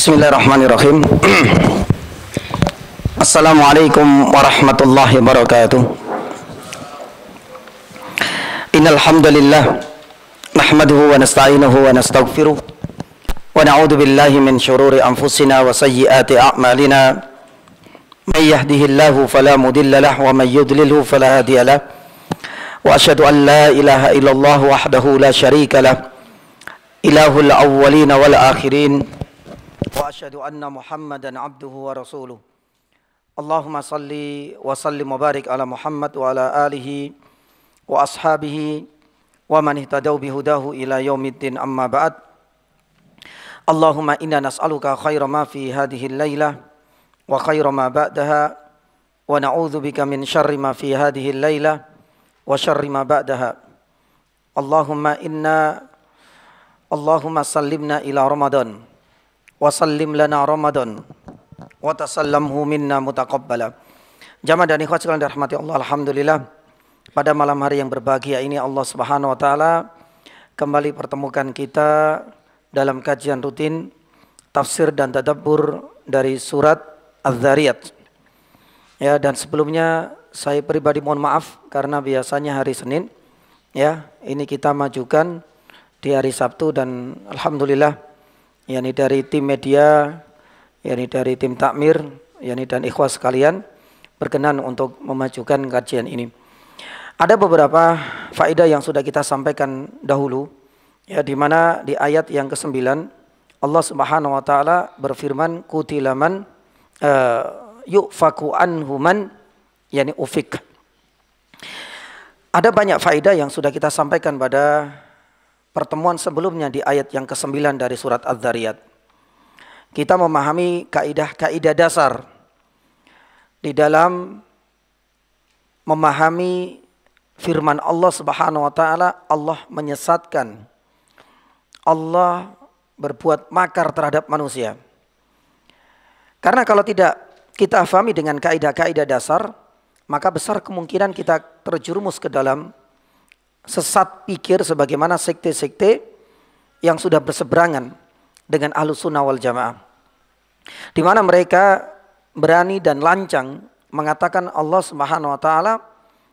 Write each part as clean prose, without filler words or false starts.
Bismillahirrahmanirrahim. Assalamualaikum warahmatullahi wabarakatuh. Innal hamdalillah nahmaduhu wa nasta'inuhu wa nastaghfiruh wa na'udzu billahi min shururi anfusina wa sayyiati a'malina. May yahdihillahu fala mudilla lahu wa may yudlilhu fala hadiya lahu. Wa asyhadu an la ilaha illallah wahdahu la syarika lahu. Ilahul awwalin wal akhirin. Wa asyhadu anna Muhammadan abduhu wa rasuluh. Allahumma salli wa sallim wa barik ala Muhammad wa ala alihi wa ashabihi wa man ihtadaw bihudahu ila yaumiddin, amma ba'd. Allahumma inna nas'aluka khaira ma fi hadhihi al-lailah wa khaira ma ba'daha wa na'udzu bika min syarri ma fi hadhihi al-lailah wa syarri ma ba'daha. Allahumma sallimna ila Ramadan wa sallim lana Ramadan wa tasallamhu minna mutaqabbala. Jamaah dan ikhwat sekalian dirahmati Allah, alhamdulillah pada malam hari yang berbahagia ini Allah Subhanahu wa taala kembali pertemukan kita dalam kajian rutin tafsir dan tadabbur dari surat Az-Zariyat. Ya, dan sebelumnya saya pribadi mohon maaf karena biasanya hari Senin, ya, ini kita majukan di hari Sabtu, dan alhamdulillah yakni dari tim media, yakni dari tim takmir, yakni dan ikhwas sekalian berkenan untuk memajukan kajian ini. Ada beberapa faedah yang sudah kita sampaikan dahulu, ya, di mana di ayat yang ke-9 Allah Subhanahu wa taala berfirman kutilaman yufaku anhuman yakni ufik. Ada banyak faedah yang sudah kita sampaikan pada pertemuan sebelumnya di ayat yang ke-9 dari surat Az-Zariyat. Kita memahami kaidah-kaidah dasar di dalam memahami firman Allah Subhanahu wa taala. Allah menyesatkan, Allah berbuat makar terhadap manusia. Karena kalau tidak kita fahami dengan kaidah-kaidah dasar, maka besar kemungkinan kita terjerumus ke dalam sesat pikir sebagaimana sekte-sekte yang sudah berseberangan dengan Ahlus Sunnah wal Jamaah, di mana mereka berani dan lancang mengatakan Allah Subhanahu wa taala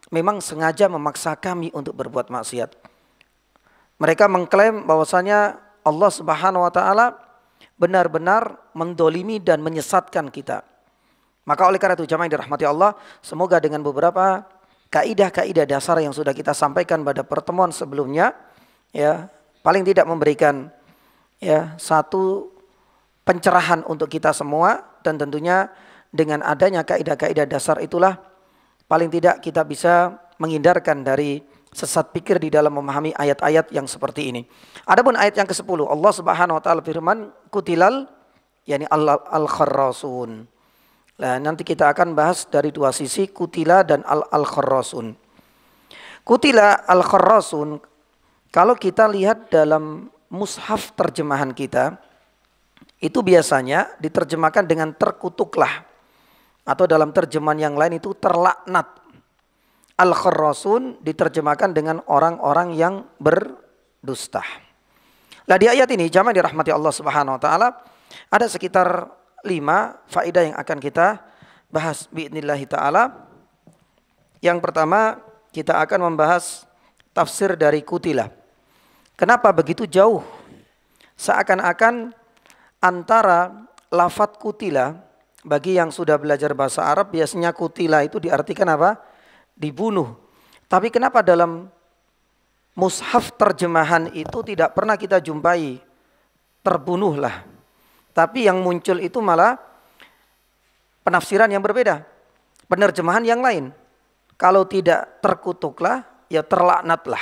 memang sengaja memaksa kami untuk berbuat maksiat. Mereka mengklaim bahwasanya Allah Subhanahu wa taala benar-benar mendolimi dan menyesatkan kita. Maka oleh karena itu jamaah yang dirahmati Allah, semoga dengan beberapa kaidah-kaidah dasar yang sudah kita sampaikan pada pertemuan sebelumnya, ya, paling tidak memberikan, ya, satu pencerahan untuk kita semua, dan tentunya dengan adanya kaidah-kaidah dasar itulah paling tidak kita bisa menghindarkan dari sesat pikir di dalam memahami ayat-ayat yang seperti ini. Adapun ayat yang ke-10 Allah Subhanahu wa taala firman kutilal yakni al-kharrasun. Nah, nanti kita akan bahas dari dua sisi, kutila dan al-kharrasun. Kutila al-kharrasun, kalau kita lihat dalam mushaf terjemahan kita, itu biasanya diterjemahkan dengan terkutuklah, atau dalam terjemahan yang lain itu terlaknat. Al-kharrasun diterjemahkan dengan orang-orang yang berdusta. Nah, di ayat ini jamaah dirahmati Allah Subhanahu wa taala ada sekitar 5 faedah yang akan kita bahas biidznillah ta'ala. Yang pertama, kita akan membahas tafsir dari kutila. Kenapa begitu jauh? Seakan-akan antara lafadz kutila, bagi yang sudah belajar bahasa Arab biasanya kutila itu diartikan apa? Dibunuh. Tapi kenapa dalam mushaf terjemahan itu tidak pernah kita jumpai terbunuhlah? Tapi yang muncul itu malah penafsiran yang berbeda, penerjemahan yang lain. Kalau tidak terkutuklah, ya terlaknatlah.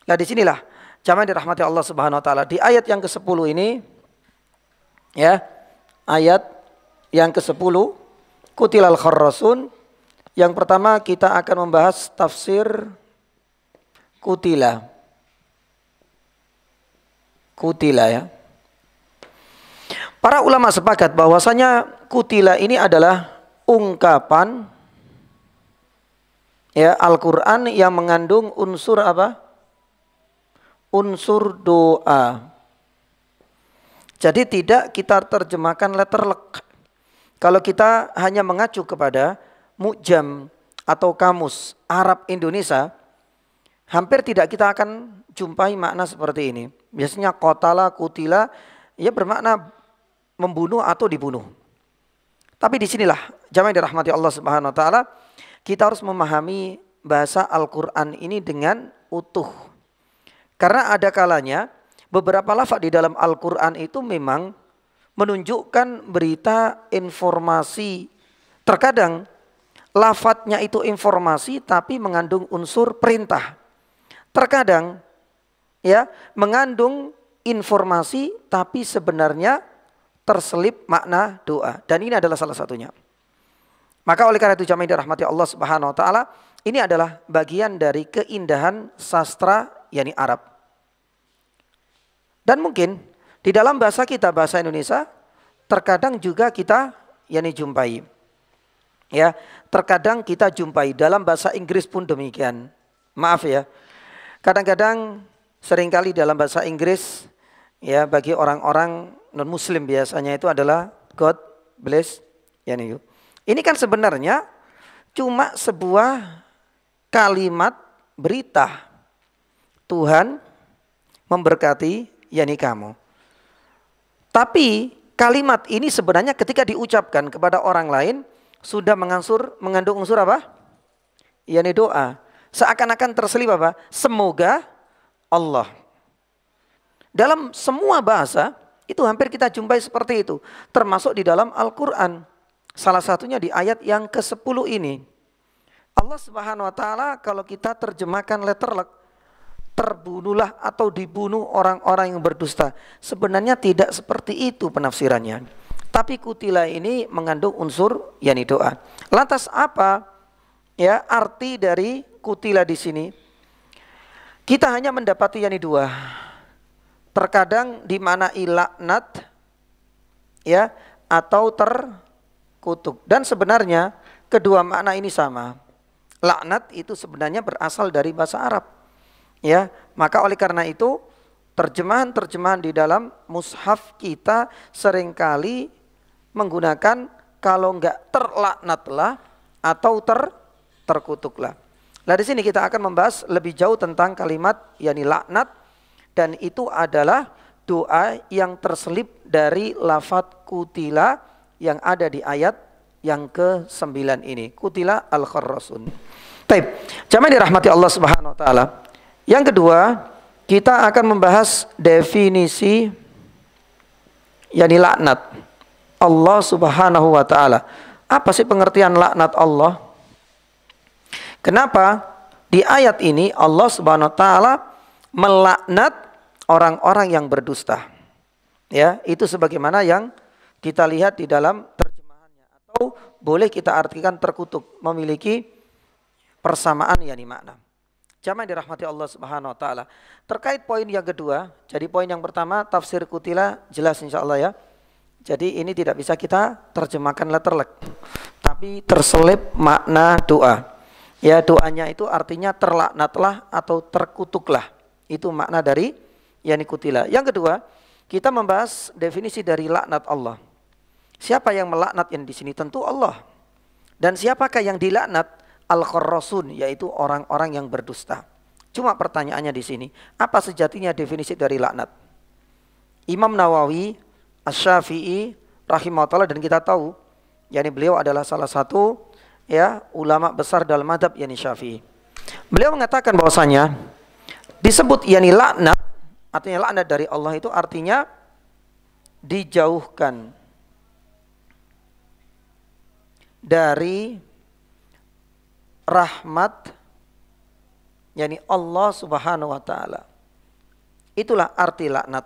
Nah, disinilah jamaah dirahmati Allah Subhanahu wa taala. Di ayat yang ke-10 ini, ya, ayat yang ke-10 kutilal kharrasun. Yang pertama kita akan membahas tafsir kutila. Kutila, ya. Para ulama sepakat bahwasanya kutila ini adalah ungkapan, ya, Al-Quran yang mengandung unsur apa? Unsur doa. Jadi tidak kita terjemahkan letterlek. Kalau kita hanya mengacu kepada mu'jam atau kamus Arab Indonesia, hampir tidak kita akan jumpai makna seperti ini. Biasanya qatala, kutila, ya bermakna membunuh atau dibunuh. Tapi disinilah jamaah yang dirahmati Allah Subhanahu Wa Taala, kita harus memahami bahasa Al-Quran ini dengan utuh. Karena ada kalanya beberapa lafaz di dalam Al-Quran itu memang menunjukkan berita, informasi. Terkadang lafadznya itu informasi tapi mengandung unsur perintah. Terkadang ya mengandung informasi tapi sebenarnya terselip makna doa. Dan ini adalah salah satunya. Maka oleh karena itu jamaah yang dirahmati Allah Subhanahu Wa Taala, ini adalah bagian dari keindahan sastra yakni Arab. Dan mungkin di dalam bahasa kita, bahasa Indonesia, terkadang juga kita yakni jumpai. Ya, terkadang kita jumpai dalam bahasa Inggris pun demikian. Maaf ya. Kadang-kadang seringkali dalam bahasa Inggris ya bagi orang-orang non muslim biasanya itu adalah God bless yakni you. Ini kan sebenarnya cuma sebuah kalimat berita Tuhan memberkati yakni kamu. Tapi kalimat ini sebenarnya ketika diucapkan kepada orang lain sudah mengandung unsur apa? yakni doa. Seakan-akan terselip apa? Semoga Allah. Dalam semua bahasa itu hampir kita jumpai seperti itu. Termasuk di dalam Al-Quran. Salah satunya di ayat yang ke-10 ini. Allah Subhanahu Wa Taala kalau kita terjemahkan letterlek, terbunuhlah atau dibunuh orang-orang yang berdusta. Sebenarnya tidak seperti itu penafsirannya. Tapi kutila ini mengandung unsur yakni doa. Lantas apa ya arti dari kutila di sini? Kita hanya mendapati yakni dua. Terkadang dimaknai laknat ya atau terkutuk. Dan sebenarnya kedua makna ini sama. Laknat itu sebenarnya berasal dari bahasa Arab. Ya, maka oleh karena itu terjemahan-terjemahan di dalam mushaf kita seringkali menggunakan kalau enggak terlaknatlah atau terkutuklah. Nah di sini kita akan membahas lebih jauh tentang kalimat yakni laknat, dan itu adalah doa yang terselip dari lafadz kutila yang ada di ayat yang ke-9 ini. Kutila al-kharrasun. Baik, jamaah dirahmati Allah Subhanahu Wa Taala. Yang kedua, kita akan membahas definisi yakni laknat Allah Subhanahu Wa Taala. Apa sih pengertian laknat Allah? Kenapa di ayat ini Allah Subhanahu Wa Taala melaknat orang-orang yang berdusta? Ya, itu sebagaimana yang kita lihat di dalam terjemahannya, atau boleh kita artikan terkutuk, memiliki persamaan yakni makna. Jamaah dirahmati Allah Subhanahu Wa Taala. Terkait poin yang kedua, jadi poin yang pertama tafsir kutila jelas insyaallah ya. Jadi ini tidak bisa kita terjemahkan letterlek, tapi terselip makna doa. Ya, doanya itu artinya terlaknatlah atau terkutuklah. Itu makna dari yakni kutila. Yang kedua, kita membahas definisi dari laknat Allah. Siapa yang melaknat yang di sini? Tentu Allah. Dan siapakah yang dilaknat? Al-kharrasun, yaitu orang-orang yang berdusta. Cuma pertanyaannya di sini, apa sejatinya definisi dari laknat? Imam Nawawi, Asy-Syafi'i rahimahullah, dan kita tahu yakni beliau adalah salah satu ya ulama besar dalam mazhab yakni Syafi'i. Beliau mengatakan bahwasanya disebut yakni laknat, artinya laknat dari Allah itu artinya dijauhkan dari rahmat yakni Allah Subhanahu Wa Taala. Itulah arti laknat.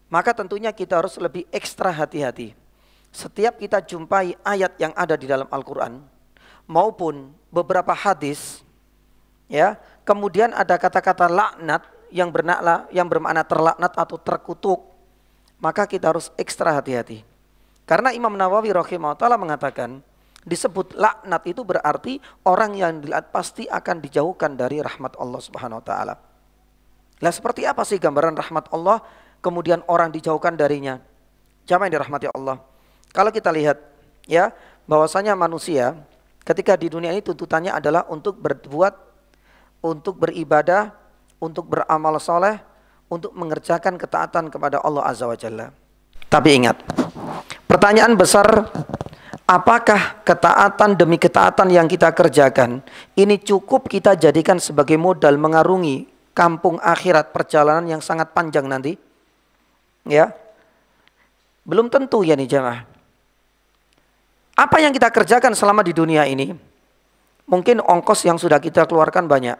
Maka tentunya kita harus lebih ekstra hati-hati. Setiap kita jumpai ayat yang ada di dalam Al-Quran maupun beberapa hadis, ya, kemudian ada kata-kata laknat yang bermakna terlaknat atau terkutuk, maka kita harus ekstra hati-hati. Karena Imam Nawawi rahimahullah mengatakan disebut laknat itu berarti orang yang dilaknat pasti akan dijauhkan dari rahmat Allah Subhanahu Wa Taala. Lah seperti apa sih gambaran rahmat Allah? kemudian orang dijauhkan darinya. Jamaah yang dirahmati Allah. Kalau kita lihat ya, bahwasanya manusia ketika di dunia ini tuntutannya adalah untuk berbuat, untuk beribadah, untuk beramal soleh, untuk mengerjakan ketaatan kepada Allah Azza wa Jalla. Tapi ingat, pertanyaan besar, apakah ketaatan demi ketaatan yang kita kerjakan ini cukup kita jadikan sebagai modal mengarungi kampung akhirat perjalanan yang sangat panjang nanti? Ya, belum tentu ya nih jamaah. Apa yang kita kerjakan selama di dunia ini, mungkin ongkos yang sudah kita keluarkan banyak,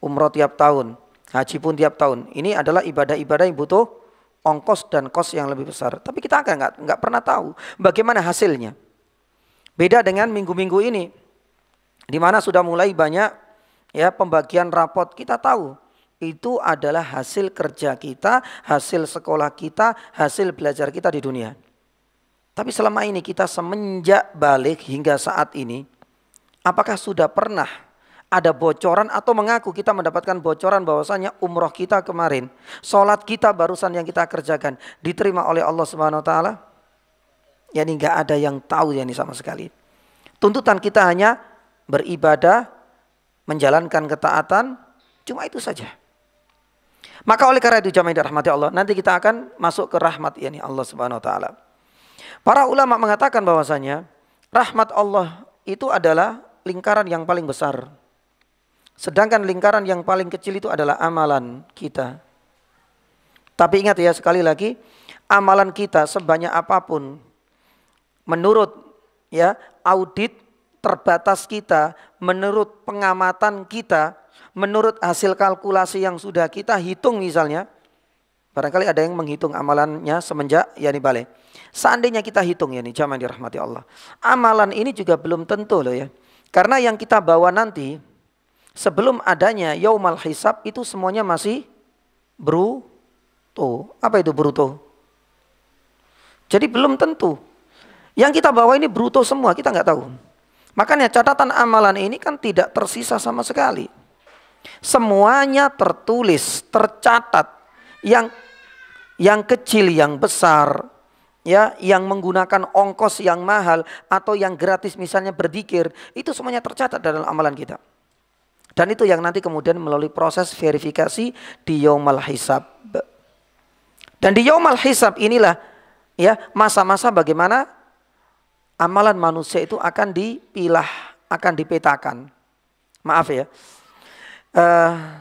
umroh tiap tahun, haji pun tiap tahun. Ini adalah ibadah-ibadah yang butuh ongkos dan kos yang lebih besar. Tapi kita nggak pernah tahu bagaimana hasilnya. Beda dengan minggu-minggu ini, di mana sudah mulai banyak ya pembagian rapot. Kita tahu itu adalah hasil kerja kita, hasil sekolah kita, hasil belajar kita di dunia. Tapi selama ini kita semenjak balik hingga saat ini, apakah sudah pernah ada bocoran atau mengaku kita mendapatkan bocoran bahwasanya umroh kita kemarin, sholat kita barusan yang kita kerjakan diterima oleh Allah Subhanahu Wa Taala? Yani nggak ada yang tahu yani sama sekali. Tuntutan kita hanya beribadah, menjalankan ketaatan, cuma itu saja. Maka oleh karena itu jamaah yang dirahmati Allah, nanti kita akan masuk ke rahmat yani Allah Subhanahu Wa Taala. Para ulama mengatakan bahwasanya rahmat Allah itu adalah lingkaran yang paling besar. Sedangkan lingkaran yang paling kecil itu adalah amalan kita. Tapi ingat ya sekali lagi, amalan kita sebanyak apapun, menurut ya audit terbatas kita, menurut pengamatan kita, menurut hasil kalkulasi yang sudah kita hitung misalnya, barangkali ada yang menghitung amalannya semenjak yani balik. Seandainya kita hitung ya nih jamaah dirahmati Allah, amalan ini juga belum tentu loh ya. Karena yang kita bawa nanti sebelum adanya yaumal hisab itu semuanya masih bruto. Apa itu bruto? Jadi belum tentu. Yang kita bawa ini bruto semua, kita nggak tahu. Makanya catatan amalan ini kan tidak tersisa sama sekali. Semuanya tertulis, tercatat. Yang kecil, yang besar, ya, yang menggunakan ongkos yang mahal atau yang gratis misalnya berzikir, itu semuanya tercatat dalam amalan kita. Dan itu yang nanti kemudian melalui proses verifikasi di yaumal hisab. Dan di yaumal hisab inilah ya masa-masa bagaimana amalan manusia itu akan dipilah, akan dipetakan. Maaf ya,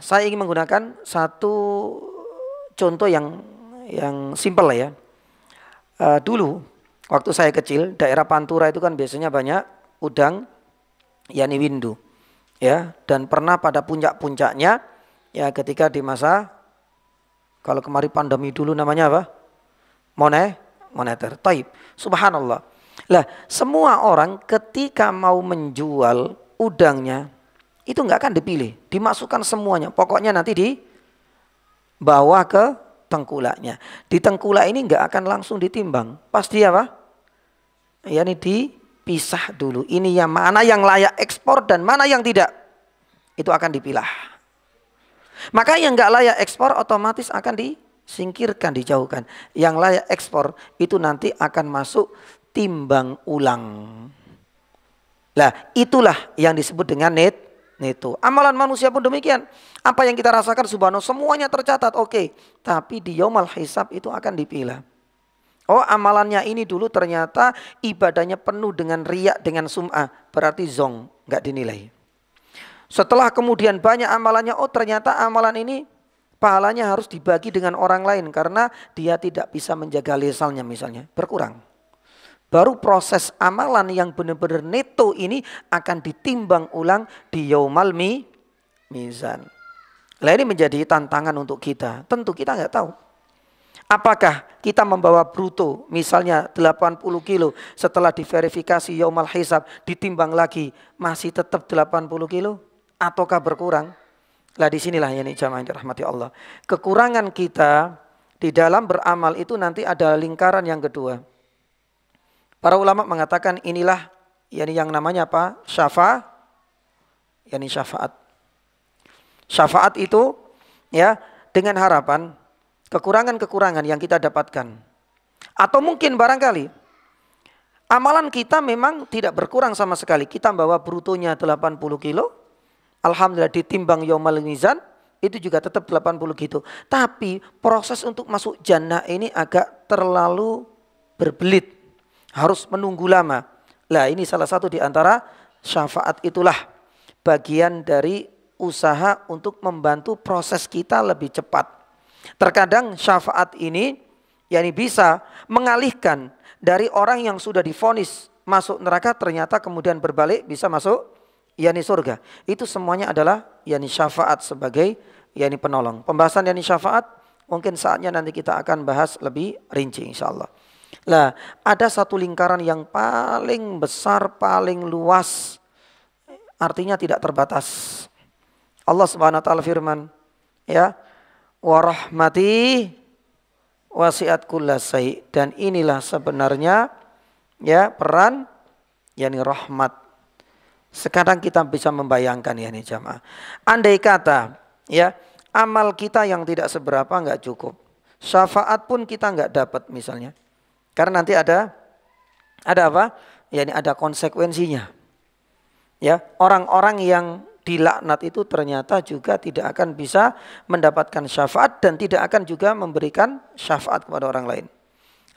saya ingin menggunakan satu contoh yang simpel ya. Dulu waktu saya kecil daerah Pantura itu kan biasanya banyak udang yani windu ya, dan pernah pada puncak-puncaknya ya ketika di masa kalau kemarin pandemi dulu namanya apa? Moneter. Taib. Subhanallah. Lah, semua orang ketika mau menjual udangnya itu nggak akan dipilih, dimasukkan semuanya. Pokoknya nanti dibawa ke tengkulaknya. Di tengkulak ini nggak akan langsung ditimbang. Pasti apa? Ya ini dipisah dulu. Ini yang mana yang layak ekspor dan mana yang tidak. Itu akan dipilah. Maka yang nggak layak ekspor otomatis akan disingkirkan, dijauhkan. Yang layak ekspor itu nanti akan masuk timbang ulang. Lah, itulah yang disebut dengan neto. Amalan manusia pun demikian. Apa yang kita rasakan subhanallah semuanya tercatat, oke. Tapi di yaumal hisab itu akan dipilah. Oh, amalannya ini dulu ternyata ibadahnya penuh dengan riak, dengan sum'ah. Berarti zong, nggak dinilai. Setelah kemudian banyak amalannya, oh ternyata amalan ini pahalanya harus dibagi dengan orang lain karena dia tidak bisa menjaga lisannya misalnya, berkurang. Baru proses amalan yang benar-benar neto ini akan ditimbang ulang di yaumal mizan. Lah ini menjadi tantangan untuk kita. Tentu kita nggak tahu. Apakah kita membawa bruto misalnya 80 kilo setelah diverifikasi yaumal hisab ditimbang lagi masih tetap 80 kilo ataukah berkurang? Lah disinilah ini jamaah yang dirahmati Allah. Kekurangan kita di dalam beramal itu nanti ada lingkaran yang kedua. Para ulama mengatakan inilah yang namanya apa? Syafaat. Syafaat itu ya dengan harapan kekurangan-kekurangan yang kita dapatkan. Atau mungkin barangkali amalan kita memang tidak berkurang sama sekali. Kita bawa brutonya 80 kilo. Alhamdulillah ditimbang yaumal mizan itu juga tetap 80 gitu. Tapi proses untuk masuk jannah ini agak terlalu berbelit. Harus menunggu lama. Lah ini salah satu di antara syafaat itulah bagian dari usaha untuk membantu proses kita lebih cepat. Terkadang syafaat ini bisa mengalihkan dari orang yang sudah divonis masuk neraka ternyata kemudian berbalik bisa masuk surga. Itu semuanya adalah syafaat sebagai penolong. Pembahasan syafaat mungkin saatnya nanti kita akan bahas lebih rinci insyaallah. Lah, ada satu lingkaran yang paling besar, paling luas, artinya tidak terbatas. Allah Subhanahu wa taala firman, wa rahmati wasi'at kullasyai, dan inilah sebenarnya peran rahmat. Sekarang kita bisa membayangkan jamaah. Andai kata amal kita yang tidak seberapa enggak cukup. Syafaat pun kita enggak dapat misalnya. Karena nanti ada apa? Ada konsekuensinya. Orang-orang yang dilaknat itu ternyata juga tidak akan bisa mendapatkan syafaat dan tidak akan juga memberikan syafaat kepada orang lain.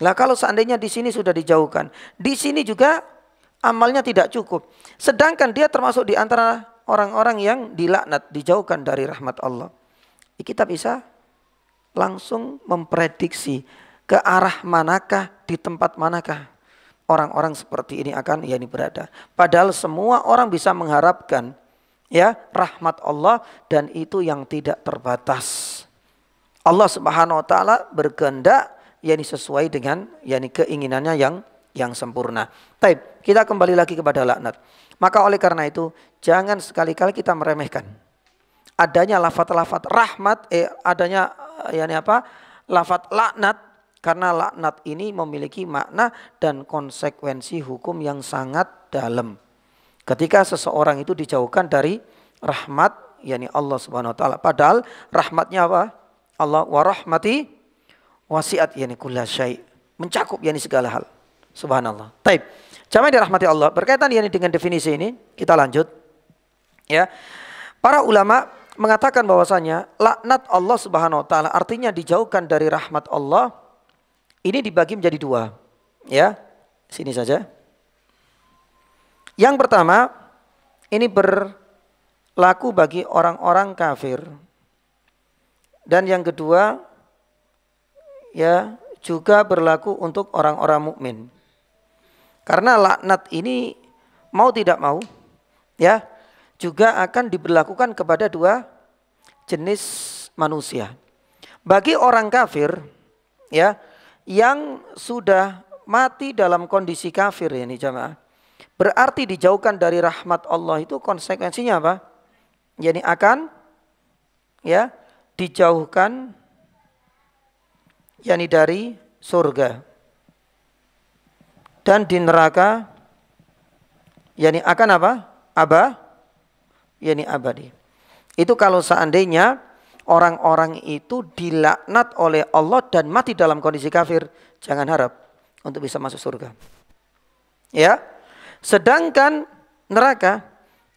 Lah kalau seandainya di sini sudah dijauhkan, di sini juga amalnya tidak cukup. Sedangkan dia termasuk di antara orang-orang yang dilaknat, dijauhkan dari rahmat Allah. Kita bisa langsung memprediksi ke arah manakah, di tempat manakah orang-orang seperti ini akan berada. Padahal semua orang bisa mengharapkan rahmat Allah dan itu yang tidak terbatas. Allah Subhanahu wa taala berkehendak sesuai dengan keinginannya yang sempurna. Baik, kita kembali lagi kepada laknat. Maka oleh karena itu jangan sekali-kali kita meremehkan adanya lafaz-lafaz rahmat, adanya lafaz laknat, karena laknat ini memiliki makna dan konsekuensi hukum yang sangat dalam. Ketika seseorang itu dijauhkan dari rahmat Allah Subhanahu wa taala. Padahal rahmatnya apa? Allah wa rahmati wasi'at kullasyai. Mencakup segala hal. Subhanallah. Baik. Jamaah dirahmati Allah. Berkaitan dengan definisi ini, kita lanjut. Para ulama mengatakan bahwasanya laknat Allah Subhanahu wa taala artinya dijauhkan dari rahmat Allah. Ini dibagi menjadi dua. Sini saja. Yang pertama, ini berlaku bagi orang-orang kafir. Dan yang kedua, juga berlaku untuk orang-orang mukmin. Karena laknat ini mau tidak mau, juga akan diberlakukan kepada dua jenis manusia. Bagi orang kafir, yang sudah mati dalam kondisi kafir jamaah, berarti dijauhkan dari rahmat Allah itu konsekuensinya apa? Akan dijauhkan dari surga. Dan di neraka akan apa? Abadi. Itu kalau seandainya orang-orang itu dilaknat oleh Allah dan mati dalam kondisi kafir, jangan harap untuk bisa masuk surga. Sedangkan neraka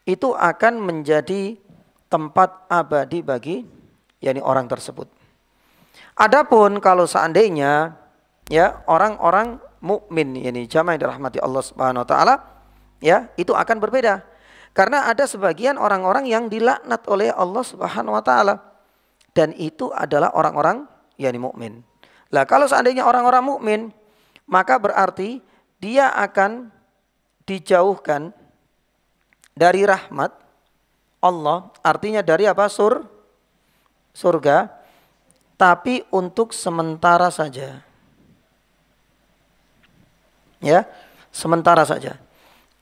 itu akan menjadi tempat abadi bagi orang tersebut. Adapun kalau seandainya orang-orang mukmin jamaah yang dirahmati Allah Subhanahu wa taala, itu akan berbeda. Karena ada sebagian orang-orang yang dilaknat oleh Allah Subhanahu wa taala dan itu adalah orang-orang mukmin. Lah kalau seandainya orang-orang mukmin, maka berarti dia akan dijauhkan dari rahmat Allah, artinya dari apa? Surga, tapi untuk sementara saja. Sementara saja.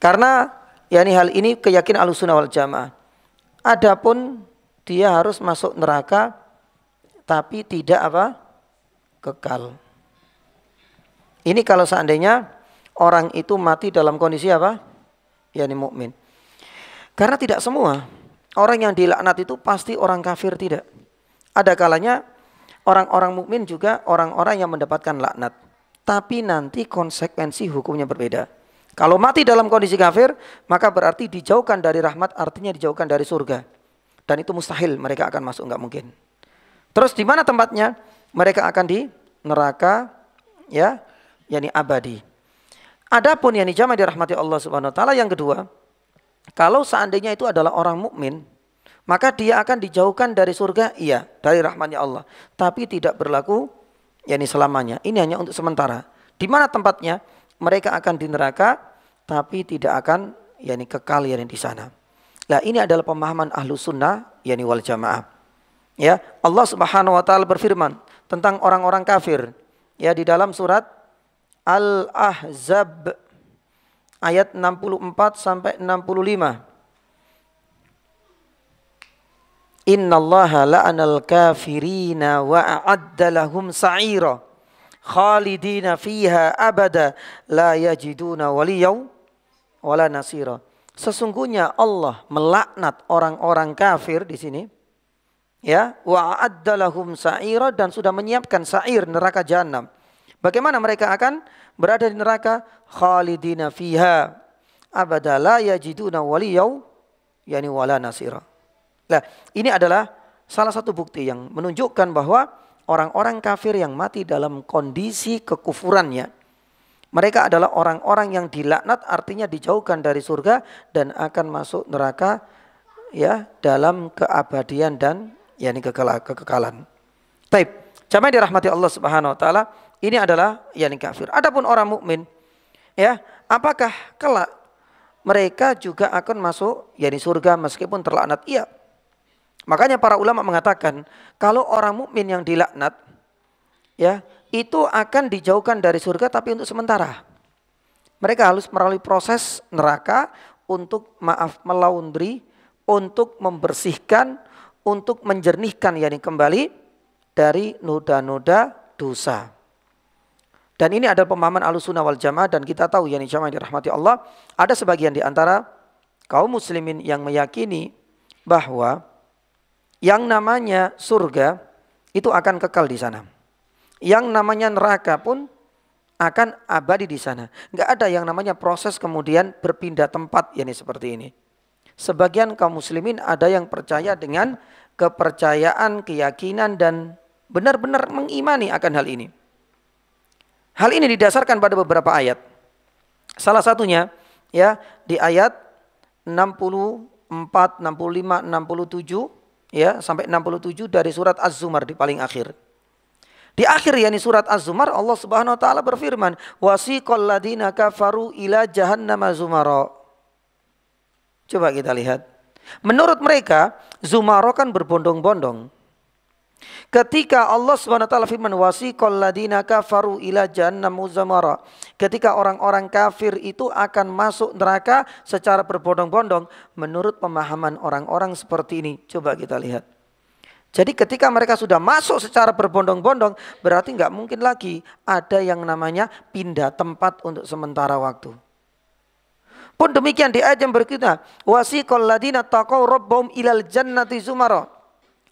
Karena hal ini keyakinan Ahlussunnah wal Jamaah. Adapun dia harus masuk neraka tapi tidak kekal. Ini kalau seandainya orang itu mati dalam kondisi mukmin. Karena tidak semua orang yang dilaknat itu pasti orang kafir, tidak. Ada kalanya orang-orang mukmin juga orang-orang yang mendapatkan laknat. Tapi nanti konsekuensi hukumnya berbeda. Kalau mati dalam kondisi kafir, maka berarti dijauhkan dari rahmat, artinya dijauhkan dari surga. Dan itu mustahil mereka akan masuk, enggak mungkin. Terus di mana tempatnya? Mereka akan di neraka, ya, yakni abadi. Adapun yang dijamah dirahmati Allah Subhanahu wa taala yang kedua, kalau seandainya itu adalah orang mukmin, maka dia akan dijauhkan dari surga, iya, dari rahmatnya Allah, tapi tidak berlaku yakni selamanya. Ini hanya untuk sementara. Di mana tempatnya? Mereka akan di neraka, tapi tidak akan yakni kekal yakni di sana. Nah, ini adalah pemahaman ahlu sunnah yakni wal jamaah. Ya, Allah Subhanahu wa taala berfirman tentang orang-orang kafir, ya, di dalam surat Al-Ahzab ayat 64 sampai 65. Innallaha la'anal kafirina wa a'adda lahum sa'ira khalidina fiha abada la yajiduna waliyaw wala nasira. Sesungguhnya Allah melaknat orang-orang kafir di sini, ya, wa a'adda lahum sa'ira, dan sudah menyiapkan sa'ir, neraka jahanam. Bagaimana mereka akan berada di neraka? Khalidina fiha abada la yajiduna waliyaw yani wala nasira. Nah, ini adalah salah satu bukti yang menunjukkan bahwa orang-orang kafir yang mati dalam kondisi kekufurannya, mereka adalah orang-orang yang dilaknat, artinya dijauhkan dari surga dan akan masuk neraka, ya, dalam keabadian dan yakni kekekalan. Taib, jamaah dirahmati Allah Subhanahu wa taala, ini adalah yakni kafir. Adapun orang mukmin, ya, apakah kelak mereka juga akan masuk yakni surga meskipun terlaknat? Iya. Makanya para ulama mengatakan kalau orang mukmin yang dilaknat, ya, itu akan dijauhkan dari surga tapi untuk sementara. Mereka harus melalui proses neraka untuk melaundry, untuk membersihkan, untuk menjernihkan yakni kembali dari noda-noda dosa. Dan ini adalah pemahaman Ahlussunnah wal Jamaah, dan kita tahu yakni jamaah dirahmati Allah, ada sebagian di antara kaum muslimin yang meyakini bahwa yang namanya surga itu akan kekal di sana. Yang namanya neraka pun akan abadi di sana. Enggak ada yang namanya proses kemudian berpindah tempat yakni seperti ini. Sebagian kaum muslimin ada yang percaya dengan kepercayaan, keyakinan, dan benar-benar mengimani akan hal ini. Hal ini didasarkan pada beberapa ayat. Salah satunya, ya, di ayat 64, 65, 67, ya, sampai 67 dari surat Az-Zumar di paling akhir. Di akhir yakni surat Az-Zumar, Allah Subhanahu wa taala berfirman, wasiqal ladina kafaru ila jahannama zumara. Coba kita lihat. Menurut mereka, zumara kan berbondong-bondong. Ketika Allah Subhanahu wa taala firman wasiqal ladina kafaru ila jahannam zumara, ketika orang-orang kafir itu akan masuk neraka secara berbondong-bondong, menurut pemahaman orang-orang seperti ini, coba kita lihat. Jadi ketika mereka sudah masuk secara berbondong-bondong, berarti nggak mungkin lagi ada yang namanya pindah tempat untuk sementara waktu. Pun demikian di ayat yang berikutnya, wasiqal ladina taqaw rabbahum ilal jannati zumara.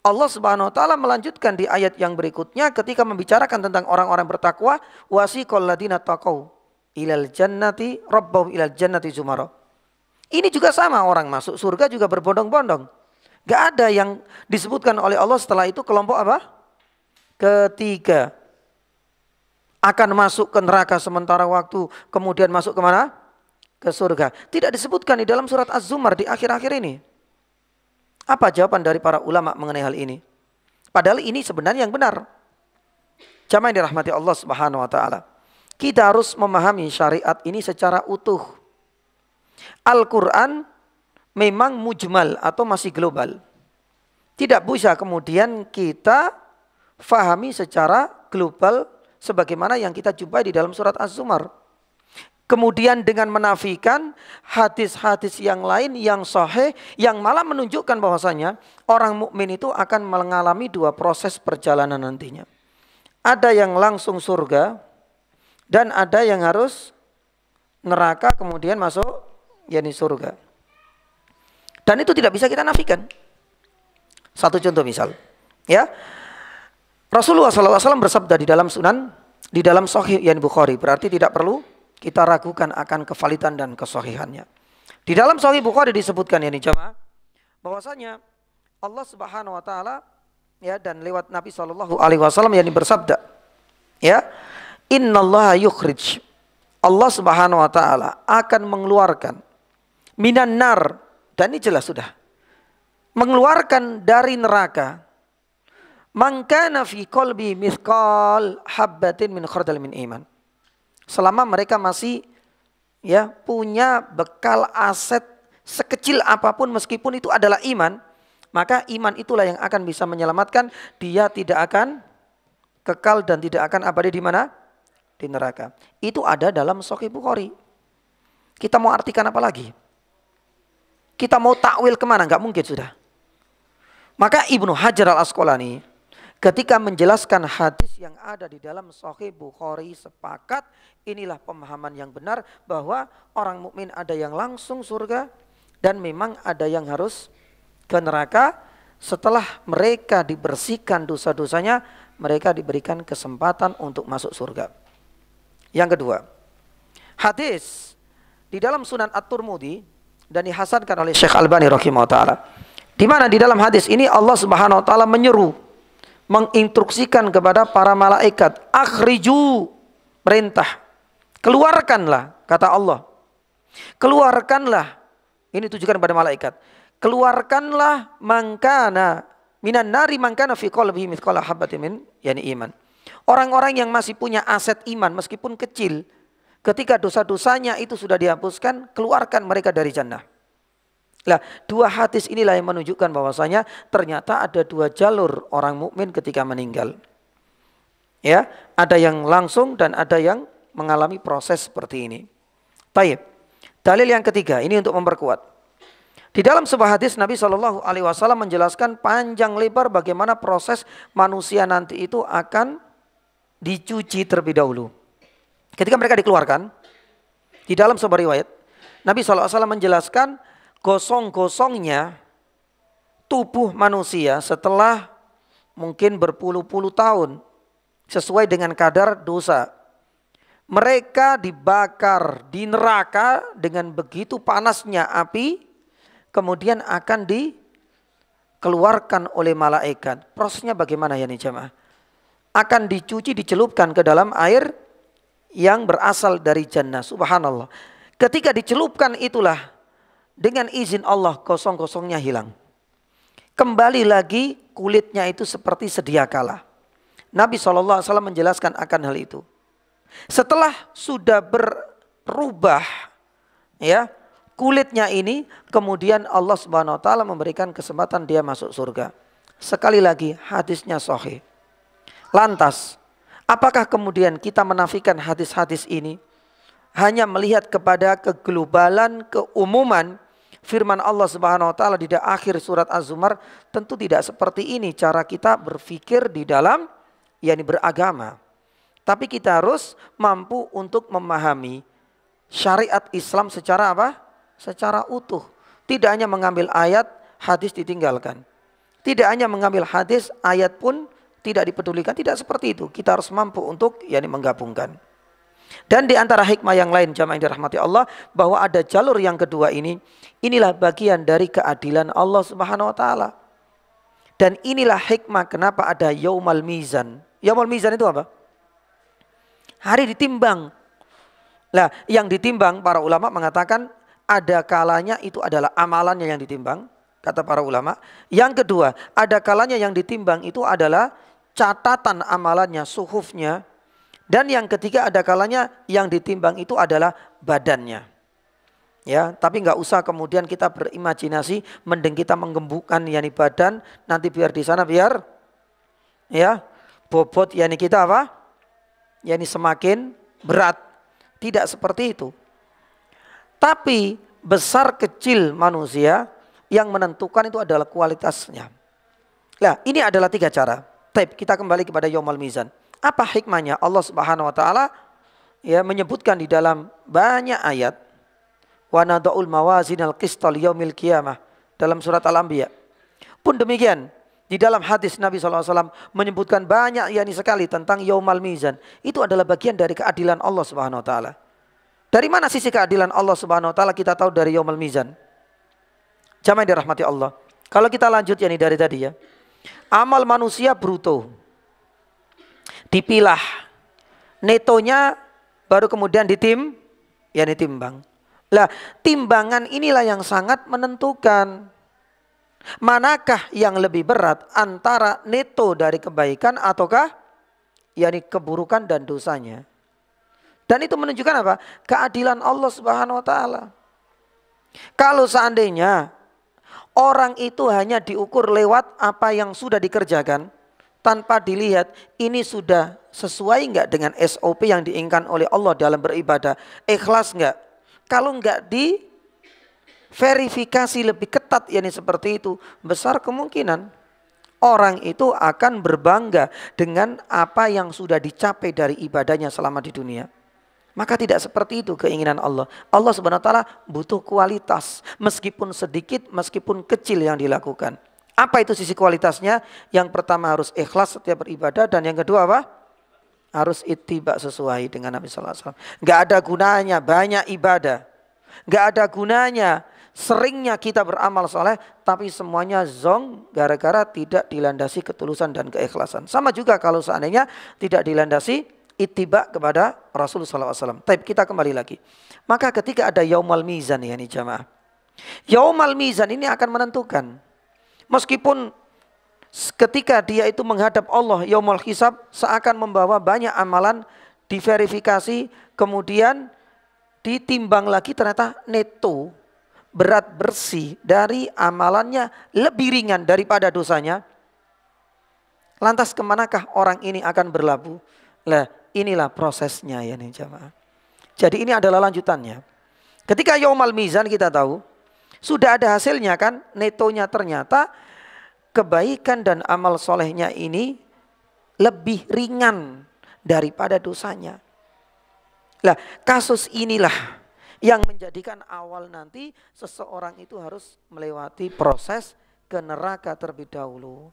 Allah Subhanahu wa taala melanjutkan di ayat yang berikutnya ketika membicarakan tentang orang-orang bertakwa, wasiqal ladina taqaw ilal jannati rabbahum ilal jannati zumara. Ini juga sama, orang masuk surga juga berbondong-bondong. Gak ada yang disebutkan oleh Allah setelah itu kelompok apa? Ketiga. Akan masuk ke neraka sementara waktu, kemudian masuk kemana? Ke surga. Tidak disebutkan di dalam surat Az-Zumar di akhir-akhir ini. Apa jawaban dari para ulama mengenai hal ini? Padahal ini sebenarnya yang benar. Jamaah yang dirahmati Allah Subhanahu wa taala. Kita harus memahami syariat ini secara utuh. Al-Quran memang mujmal atau masih global. Tidak bisa kemudian kita fahami secara global sebagaimana yang kita jumpai di dalam surat Az-Zumar. Kemudian dengan menafikan hadis-hadis yang lain yang sahih, yang malah menunjukkan bahwasanya orang mukmin itu akan mengalami dua proses perjalanan nantinya. Ada yang langsung surga dan ada yang harus neraka kemudian masuk yakni surga. Dan itu tidak bisa kita nafikan. Satu contoh misal, ya. Rasulullah SAW bersabda di dalam sunan, di dalam Sahih yang Bukhari, berarti tidak perlu kita ragukan akan kevalidan dan kesahihannya. Di dalam Sahih Bukhari disebutkan ini jemaah, bahwasanya Allah Subhanahu wa taala ya, dan lewat Nabi SAW yang bersabda, ya, innallaha yukhrij, Allah Subhanahu wa taala akan mengeluarkan minan nar, dan ini jelas sudah, mengeluarkan dari neraka, man kana fi qalbi mithqal habbatin min khardal min iman. Selama mereka masih ya punya bekal aset sekecil apapun meskipun itu adalah iman, maka iman itulah yang akan bisa menyelamatkan dia, tidak akan kekal dan tidak akan abadi di mana? Di neraka. Itu ada dalam Sahih Bukhari. Kita mau artikan apa lagi? Kita mau takwil kemana? Enggak mungkin sudah. Maka Ibnu Hajar Al-Asqalani ketika menjelaskan hadis yang ada di dalam Sahih Bukhari, sepakat inilah pemahaman yang benar, bahwa orang mukmin ada yang langsung surga dan memang ada yang harus ke neraka. Setelah mereka dibersihkan dosa-dosanya, mereka diberikan kesempatan untuk masuk surga. Yang kedua, hadis di dalam Sunan At-Tirmidzi dan dihasankan oleh Syekh Albani rahimahullah taala, di mana di dalam hadis ini Allah Subhanahu wa taala menyeru, menginstruksikan kepada para malaikat, akhriju, perintah, keluarkanlah, kata Allah, keluarkanlah, ini tujukan kepada malaikat, keluarkanlah mangkana minan nari mangkana fi qalbihi mithqala habatin min yani iman. Orang-orang yang masih punya aset iman meskipun kecil, ketika dosa-dosanya itu sudah dihapuskan, keluarkan mereka dari jannah. Nah, dua hadis inilah yang menunjukkan bahwasanya ternyata ada dua jalur orang mukmin ketika meninggal. Ya, ada yang langsung dan ada yang mengalami proses seperti ini. Taib. Dalil yang ketiga ini untuk memperkuat. Di dalam sebuah hadis Nabi SAW menjelaskan panjang lebar bagaimana proses manusia nanti itu akan dicuci terlebih dahulu. Ketika mereka dikeluarkan, di dalam sebuah riwayat Nabi SAW menjelaskan gosong-gosongnya tubuh manusia setelah mungkin berpuluh-puluh tahun sesuai dengan kadar dosa. Mereka dibakar di neraka dengan begitu panasnya api, kemudian akan dikeluarkan oleh malaikat. Prosesnya bagaimana ya nih jemaah? Akan dicuci, dicelupkan ke dalam air yang berasal dari jannah. Subhanallah. Ketika dicelupkan itulah dengan izin Allah kosong-kosongnya hilang. Kembali lagi kulitnya itu seperti sedia kala. Nabi SAW menjelaskan akan hal itu. Setelah sudah berubah ya kulitnya ini, kemudian Allah Subhanahu wa taala memberikan kesempatan dia masuk surga. Sekali lagi hadisnya sahih. Lantas, apakah kemudian kita menafikan hadis-hadis ini? Hanya melihat kepada keglobalan, keumuman firman Allah Subhanahu wa taala di akhir surat Az-Zumar, tentu tidak seperti ini cara kita berpikir di dalam beragama. Tapi kita harus mampu untuk memahami syariat Islam secara apa? Secara utuh. Tidak hanya mengambil ayat, hadis ditinggalkan. Tidak hanya mengambil hadis, ayat pun tidak dipedulikan. Tidak seperti itu. Kita harus mampu untuk menggabungkan. Dan di antara hikmah yang lain jamaah yang dirahmati Allah, bahwa ada jalur yang kedua ini, inilah bagian dari keadilan Allah Subhanahu wa taala. Dan inilah hikmah kenapa ada Yaumal Mizan. Yaumal Mizan itu apa? Hari ditimbang. Nah, yang ditimbang para ulama mengatakan ada kalanya itu adalah amalannya yang ditimbang, kata para ulama. Yang kedua, ada kalanya yang ditimbang itu adalah catatan amalannya, suhufnya. Dan yang ketiga, ada kalanya yang ditimbang itu adalah badannya. Ya, tapi nggak usah kemudian kita berimajinasi, mending kita menggembukkan badan, nanti biar di sana biar bobot kita apa? Semakin berat. Tidak seperti itu. Tapi besar kecil manusia yang menentukan itu adalah kualitasnya. Nah, ini adalah 3 cara. Baik, kita kembali kepada Yaumal Mizan. Apa hikmahnya? Allah Subhanahu wa taala menyebutkan di dalam banyak ayat, wa nada'ul mawazinal qista liyaumil qiyamah dalam surat Al-Anbiya. Pun demikian, Di dalam hadis Nabi SAW menyebutkan banyak sekali tentang Yaumal Mizan. Itu adalah bagian dari keadilan Allah Subhanahu Wa Taala. Dari mana sisi keadilan Allah Subhanahu Wa Taala kita tahu dari Yaumal Mizan? Jamaah yang dirahmati Allah. Kalau kita lanjut dari tadi ya. Amal manusia bruto. Dipilah. Netonya baru kemudian ditimbang. Lah, timbangan inilah yang sangat menentukan. Manakah yang lebih berat antara neto dari kebaikan ataukah keburukan dan dosanya. Dan itu menunjukkan apa? Keadilan Allah Subhanahu Wa Taala. Kalau seandainya orang itu hanya diukur lewat apa yang sudah dikerjakan, tanpa dilihat ini sudah sesuai enggak dengan SOP yang diinginkan oleh Allah dalam beribadah, ikhlas enggak? Kalau enggak diverifikasi lebih ketat seperti itu, besar kemungkinan orang itu akan berbangga dengan apa yang sudah dicapai dari ibadahnya selama di dunia. Maka tidak seperti itu keinginan Allah. Allah Subhanahu Wa Taala butuh kualitas, meskipun sedikit, meskipun kecil yang dilakukan. Apa itu sisi kualitasnya? Yang pertama harus ikhlas setiap beribadah, dan yang kedua apa? Harus ittiba sesuai dengan Nabi Sallallahu Alaihi Wasallam. Gak ada gunanya banyak ibadah, gak ada gunanya seringnya kita beramal soleh, tapi semuanya zong gara-gara tidak dilandasi ketulusan dan keikhlasan. Sama juga kalau seandainya tidak dilandasi ittiba kepada Rasulullah SAW. Tapi kita kembali lagi. Maka ketika ada Yaumal Mizan jamaah. Yaumal Mizan ini akan menentukan. Meskipun ketika dia itu menghadap Allah Yaumul Hisab, seakan membawa banyak amalan, diverifikasi, kemudian ditimbang lagi, ternyata neto berat bersih dari amalannya lebih ringan daripada dosanya. Lantas kemanakah orang ini akan berlabuh? Lah, inilah prosesnya jamaah. Jadi ini adalah lanjutannya. Ketika Yaumal Mizan kita tahu sudah ada hasilnya kan, netonya ternyata kebaikan dan amal solehnya ini lebih ringan daripada dosanya. Lah, kasus inilah yang menjadikan awal nanti seseorang itu harus melewati proses ke neraka terlebih dahulu.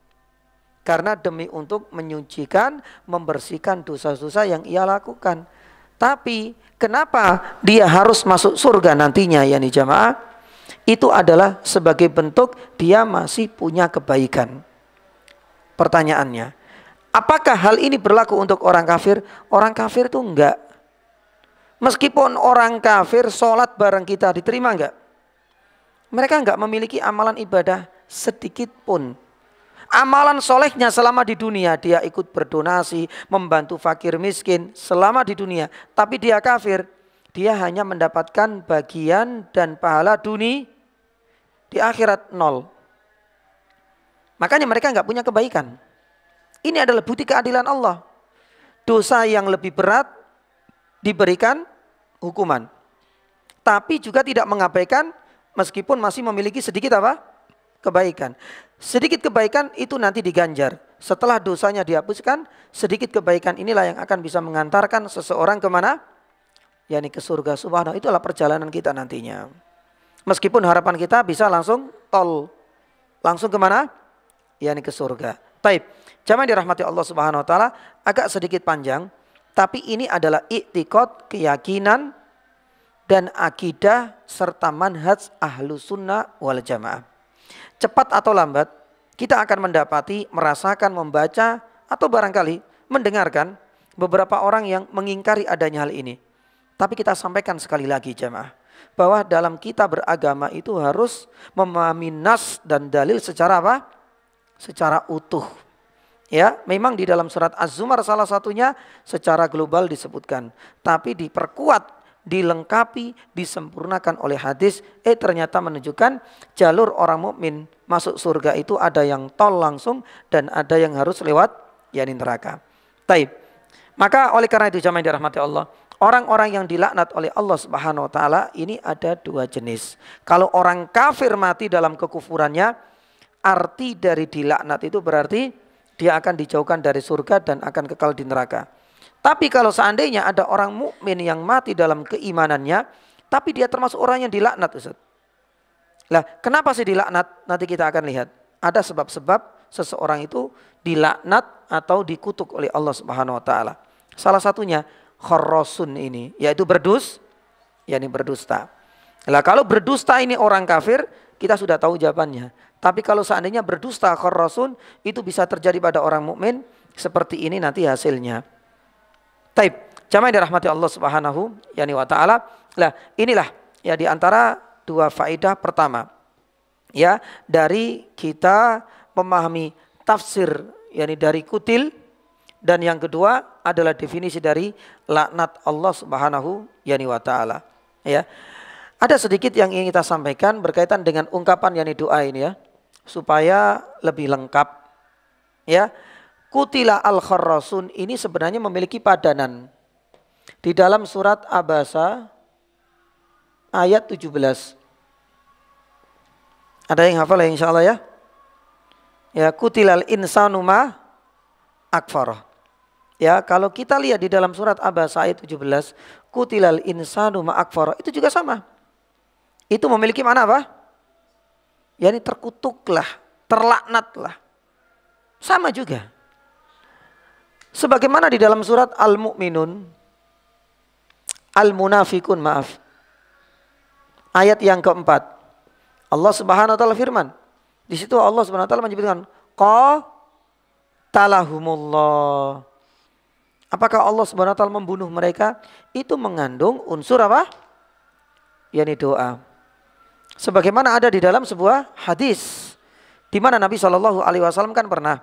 Karena demi untuk menyucikan, membersihkan dosa-dosa yang ia lakukan. Tapi kenapa dia harus masuk surga nantinya jamaah? Itu adalah sebagai bentuk dia masih punya kebaikan. Pertanyaannya, apakah hal ini berlaku untuk orang kafir? Orang kafir itu enggak. Meskipun orang kafir sholat bareng kita, diterima enggak? Mereka enggak memiliki amalan ibadah sedikit pun. Amalan solehnya selama di dunia, dia ikut berdonasi, membantu fakir miskin selama di dunia. Tapi dia kafir, dia hanya mendapatkan bagian dan pahala dunia, di akhirat nol. Makanya mereka enggak punya kebaikan. Ini adalah bukti keadilan Allah. Dosa yang lebih berat diberikan hukuman. Tapi juga tidak mengabaikan meskipun masih memiliki sedikit apa? Kebaikan. Sedikit kebaikan itu nanti diganjar. Setelah dosanya dihapuskan, sedikit kebaikan inilah yang akan bisa mengantarkan seseorang kemana? Ke surga. Subhanallah, itulah perjalanan kita nantinya. Meskipun harapan kita bisa langsung tol. Langsung kemana? Ke surga. Taib. Jamaah dirahmati Allah Subhanahu Wa Taala, agak sedikit panjang. Tapi ini adalah i'tiqad, keyakinan, dan akidah serta manhaj ahlu sunnah wal jamaah. Cepat atau lambat kita akan mendapati, merasakan, membaca atau barangkali mendengarkan beberapa orang yang mengingkari adanya hal ini. Tapi kita sampaikan sekali lagi jamaah, bahwa dalam kita beragama itu harus memahami nas dan dalil secara apa? Secara utuh. Ya, memang di dalam surat Az-Zumar salah satunya secara global disebutkan, tapi diperkuat, dilengkapi, disempurnakan oleh hadis. Ternyata menunjukkan jalur orang mukmin masuk surga itu ada yang tol langsung dan ada yang harus lewat neraka. Taib. Maka oleh karena itu jamaah yang dirahmati Allah, orang-orang yang dilaknat oleh Allah Subhanahu Wa Taala ini ada dua jenis. Kalau orang kafir mati dalam kekufurannya, arti dari dilaknat itu berarti dia akan dijauhkan dari surga dan akan kekal di neraka. Tapi kalau seandainya ada orang mukmin yang mati dalam keimanannya, tapi dia termasuk orang yang dilaknat, Ustaz. Lah, kenapa sih dilaknat? Nanti kita akan lihat. Ada sebab-sebab seseorang itu dilaknat atau dikutuk oleh Allah Subhanahu wa taala. Salah satunya kharrasun ini, yaitu berdusta. Lah kalau berdusta ini orang kafir, kita sudah tahu jawabannya. Tapi kalau seandainya berdusta kharrasun, itu bisa terjadi pada orang mukmin, seperti ini nanti hasilnya. Taib, jamaah yang dirahmati Allah Subhanahu wa taala. Lah, inilah ya di antara dua faedah pertama. Ya, dari kita memahami tafsir yakni dari kutil, dan yang kedua adalah definisi dari laknat Allah Subhanahu wa taala. Ya. Ada sedikit yang ingin kita sampaikan berkaitan dengan ungkapan yakni doa ini ya, supaya lebih lengkap. Ya. Kutila al-kharrasun ini sebenarnya memiliki padanan. Di dalam surat Abasa ayat 17. Ada yang hafal ya insyaallah ya? Ya, kutilal insanu ma akfarah. Ya, kalau kita lihat di dalam surat Abasa ayat 17, kutilal insanu ma akfarah, itu juga sama. Itu memiliki mana apa? Yani terkutuklah, terlaknatlah. Sama juga. Sebagaimana di dalam surat Al-Mu'minun, Al-Munafikun maaf. Ayat yang keempat. Allah Subhanahu wa taala firman. Di situ Allah Subhanahu wa taala menyebutkan qatalahumullah. Apakah Allah Subhanahu wa taala membunuh mereka? Itu mengandung unsur apa? Yani doa. Sebagaimana ada di dalam sebuah hadis di mana Nabi Shallallahu alaihi wasallam kan pernah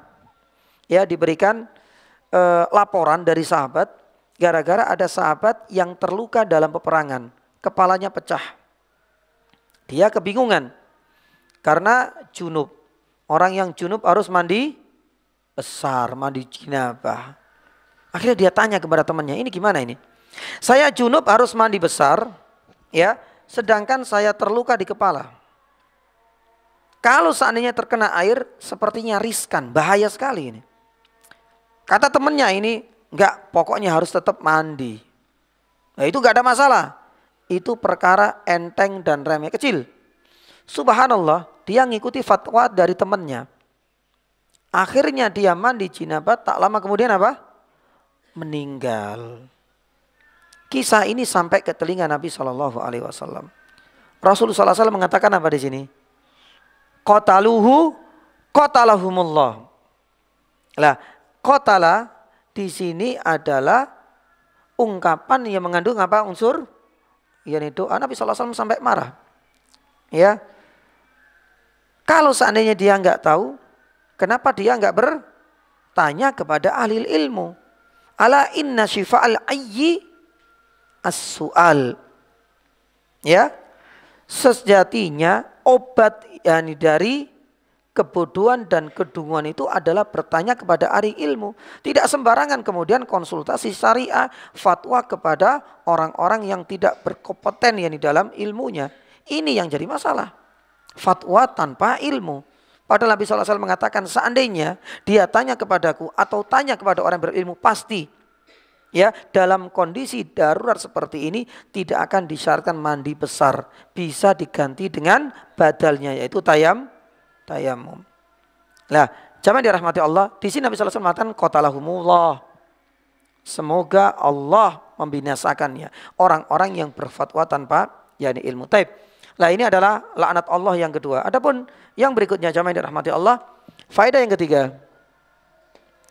ya diberikan laporan dari sahabat gara-gara ada sahabat yang terluka dalam peperangan, kepalanya pecah. Dia kebingungan karena junub. Orang yang junub harus mandi besar, mandi jinabah. Akhirnya dia tanya kepada temannya, ini gimana ini? Saya junub harus mandi besar, ya, sedangkan saya terluka di kepala. Kalau seandainya terkena air, sepertinya riskan, bahaya sekali ini. Kata temannya ini, enggak, pokoknya harus tetap mandi. Nah itu enggak ada masalah. Itu perkara enteng dan remeh kecil. Subhanallah, dia ngikuti fatwa dari temannya. Akhirnya dia mandi jinabah, tak lama kemudian apa? Meninggal. Kisah ini sampai ke telinga Nabi Shallallahu alaihi wasallam. Rasulullah SAW mengatakan apa di sini? Qataluhu qatalahumullah. Lah, qatala di sini adalah ungkapan yang mengandung apa unsur? Yani doa. Nabi SAW sampai marah. Ya. Kalau seandainya dia enggak tahu, kenapa dia enggak bertanya kepada ahli ilmu? Ala inna syifa'al ayyi as-su'al. Ya. Sejatinya obat yani dari kebodohan dan kedunguan itu adalah bertanya kepada ahli ilmu. Tidak sembarangan kemudian konsultasi syariah, fatwa kepada orang-orang yang tidak berkompeten yani dalam ilmunya. Ini yang jadi masalah. Fatwa tanpa ilmu. Padahal Nabi SAW mengatakan seandainya dia tanya kepadaku atau tanya kepada orang berilmu, pasti ya dalam kondisi darurat seperti ini tidak akan disyaratkan mandi besar, bisa diganti dengan badalnya yaitu tayamum. Nah, jamaah dirahmati Allah, di sini Nabi SAW mengatakan qatalahumullah. Semoga Allah membinasakannya orang-orang yang berfatwa tanpa yani ilmu. Taib. Nah, ini adalah laknat Allah yang kedua. Adapun yang berikutnya jamaah dirahmati Allah, faedah yang ketiga.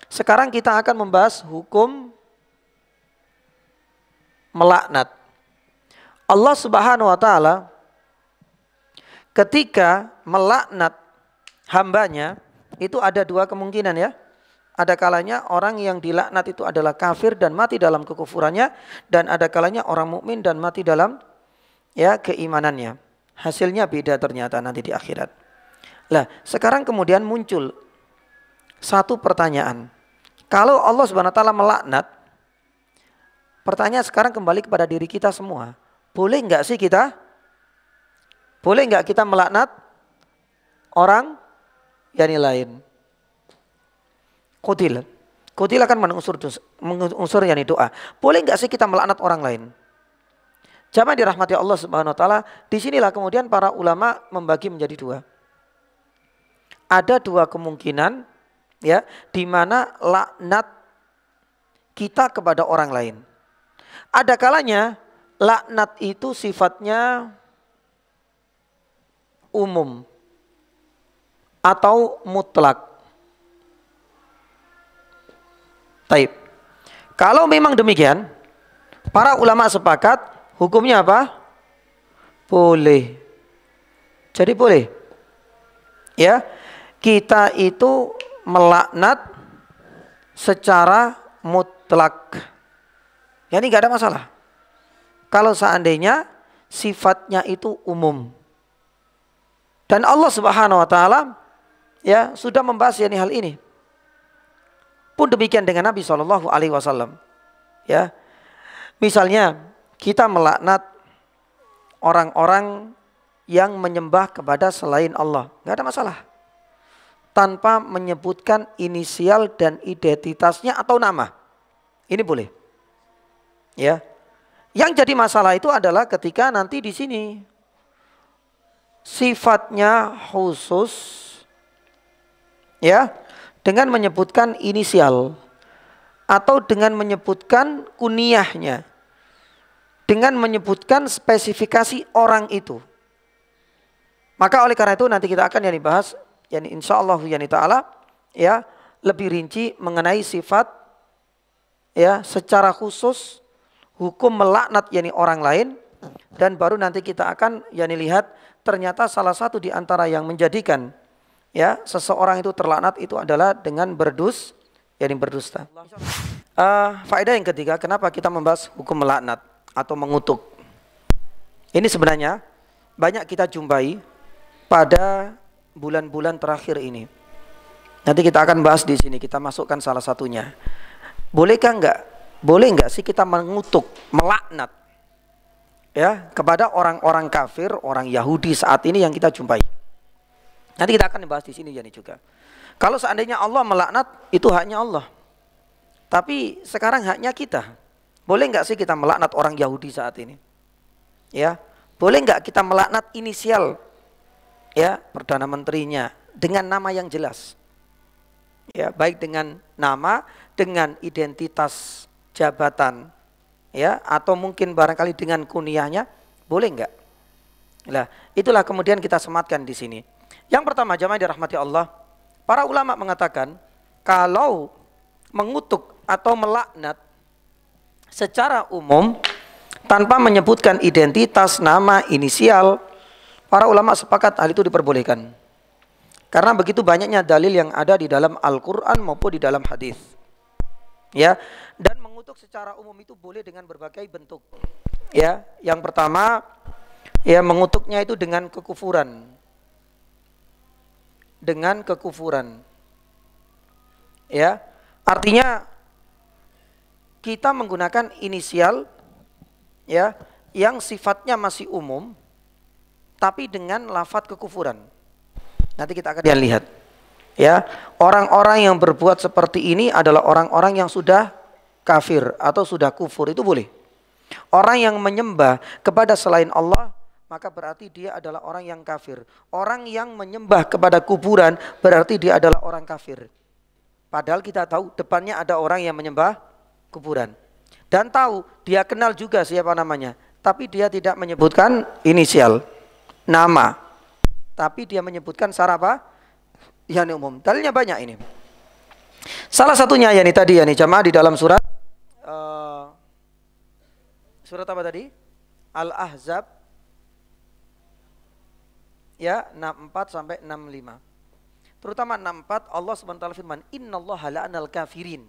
Sekarang kita akan membahas hukum melaknat. Allah Subhanahu wa taala ketika melaknat hambanya itu ada dua kemungkinan ya. Ada kalanya orang yang dilaknat itu adalah kafir dan mati dalam kekufurannya, dan ada kalanya orang mukmin dan mati dalam ya keimanannya. Hasilnya beda ternyata nanti di akhirat. Lah, sekarang kemudian muncul satu pertanyaan. Kalau Allah Subhanahu wa taala melaknat, pertanyaan sekarang kembali kepada diri kita semua. Boleh enggak sih kita? Boleh enggak kita melaknat orang yang lain? Qutil akan mengunsur yani doa. Boleh enggak sih kita melaknat orang lain? Jamaah dirahmati Allah Subhanahu wa taala, disinilah kemudian para ulama membagi menjadi dua. Ada dua kemungkinan Ya, di mana laknat kita kepada orang lain. Ada kalanya laknat itu sifatnya umum atau mutlak. Taib. Kalau memang demikian, para ulama sepakat hukumnya apa? Boleh. Jadi boleh. Ya, kita itu melaknat secara mutlak. Ya, ini nggak ada masalah. Kalau seandainya sifatnya itu umum. Dan Allah Subhanahu wa taala ya sudah membahas hal ini. Pun demikian dengan Nabi Shallallahu alaihi wasallam. Ya. Misalnya kita melaknat orang-orang yang menyembah kepada selain Allah, nggak ada masalah. Tanpa menyebutkan inisial dan identitasnya atau nama. Ini boleh. Ya. Yang jadi masalah itu adalah ketika nanti di sini sifatnya khusus, ya, dengan menyebutkan inisial atau dengan menyebutkan kunyahnya, dengan menyebutkan spesifikasi orang itu. Maka oleh karena itu nanti kita akan bahas, insyaallah ta'ala, ya, lebih rinci mengenai sifat, ya, secara khusus hukum melaknat orang lain, dan baru nanti kita akan lihat ternyata salah satu di antara yang menjadikan ya seseorang itu terlaknat itu adalah dengan berdusta. Faedah yang ketiga, kenapa kita membahas hukum melaknat atau mengutuk? Ini sebenarnya banyak kita jumpai pada bulan-bulan terakhir ini. Nanti kita akan bahas di sini, kita masukkan salah satunya. Boleh enggak sih kita mengutuk, melaknat ya kepada orang-orang kafir, orang Yahudi saat ini yang kita jumpai. Nanti kita akan bahas di sini juga. Kalau seandainya Allah melaknat, itu haknya Allah. Tapi sekarang haknya kita. Boleh enggak sih kita melaknat orang Yahudi saat ini? Ya, boleh enggak kita melaknat inisial ya perdana menterinya dengan nama yang jelas? Ya, baik dengan nama, dengan identitas jabatan, ya, atau mungkin barangkali dengan kunyahnya, boleh enggak? Nah, itulah kemudian kita sematkan di sini. Yang pertama, jamaah dirahmati Allah, para ulama mengatakan kalau mengutuk atau melaknat secara umum tanpa menyebutkan identitas, nama, inisial, para ulama sepakat hal itu diperbolehkan. Karena begitu banyaknya dalil yang ada di dalam Al-Quran maupun di dalam hadis. Ya, dan mengutuk secara umum itu boleh dengan berbagai bentuk. Ya, yang pertama, ya mengutuknya itu dengan kekufuran. Dengan kekufuran. Ya, artinya kita menggunakan inisial ya yang sifatnya masih umum tapi dengan lafadz kekufuran. Nanti kita akan lihat. Ya, orang-orang yang berbuat seperti ini adalah orang-orang yang sudah kafir atau sudah kufur, itu boleh. Orang yang menyembah kepada selain Allah, maka berarti dia adalah orang yang kafir. Orang yang menyembah kepada kuburan berarti dia adalah orang kafir. Padahal kita tahu depannya ada orang yang menyembah kuburan. Dan tahu, dia kenal juga siapa namanya. Tapi dia tidak menyebutkan inisial, nama. Tapi dia menyebutkan secara apa? Yang umum. Dalilnya banyak ini. Salah satunya tadi jamaah di dalam surat surat apa tadi? Al-Ahzab ya 64 sampai 65. Terutama 64 Allah Subhanahu wa taala firman, "Innallaha la'anal kafirin."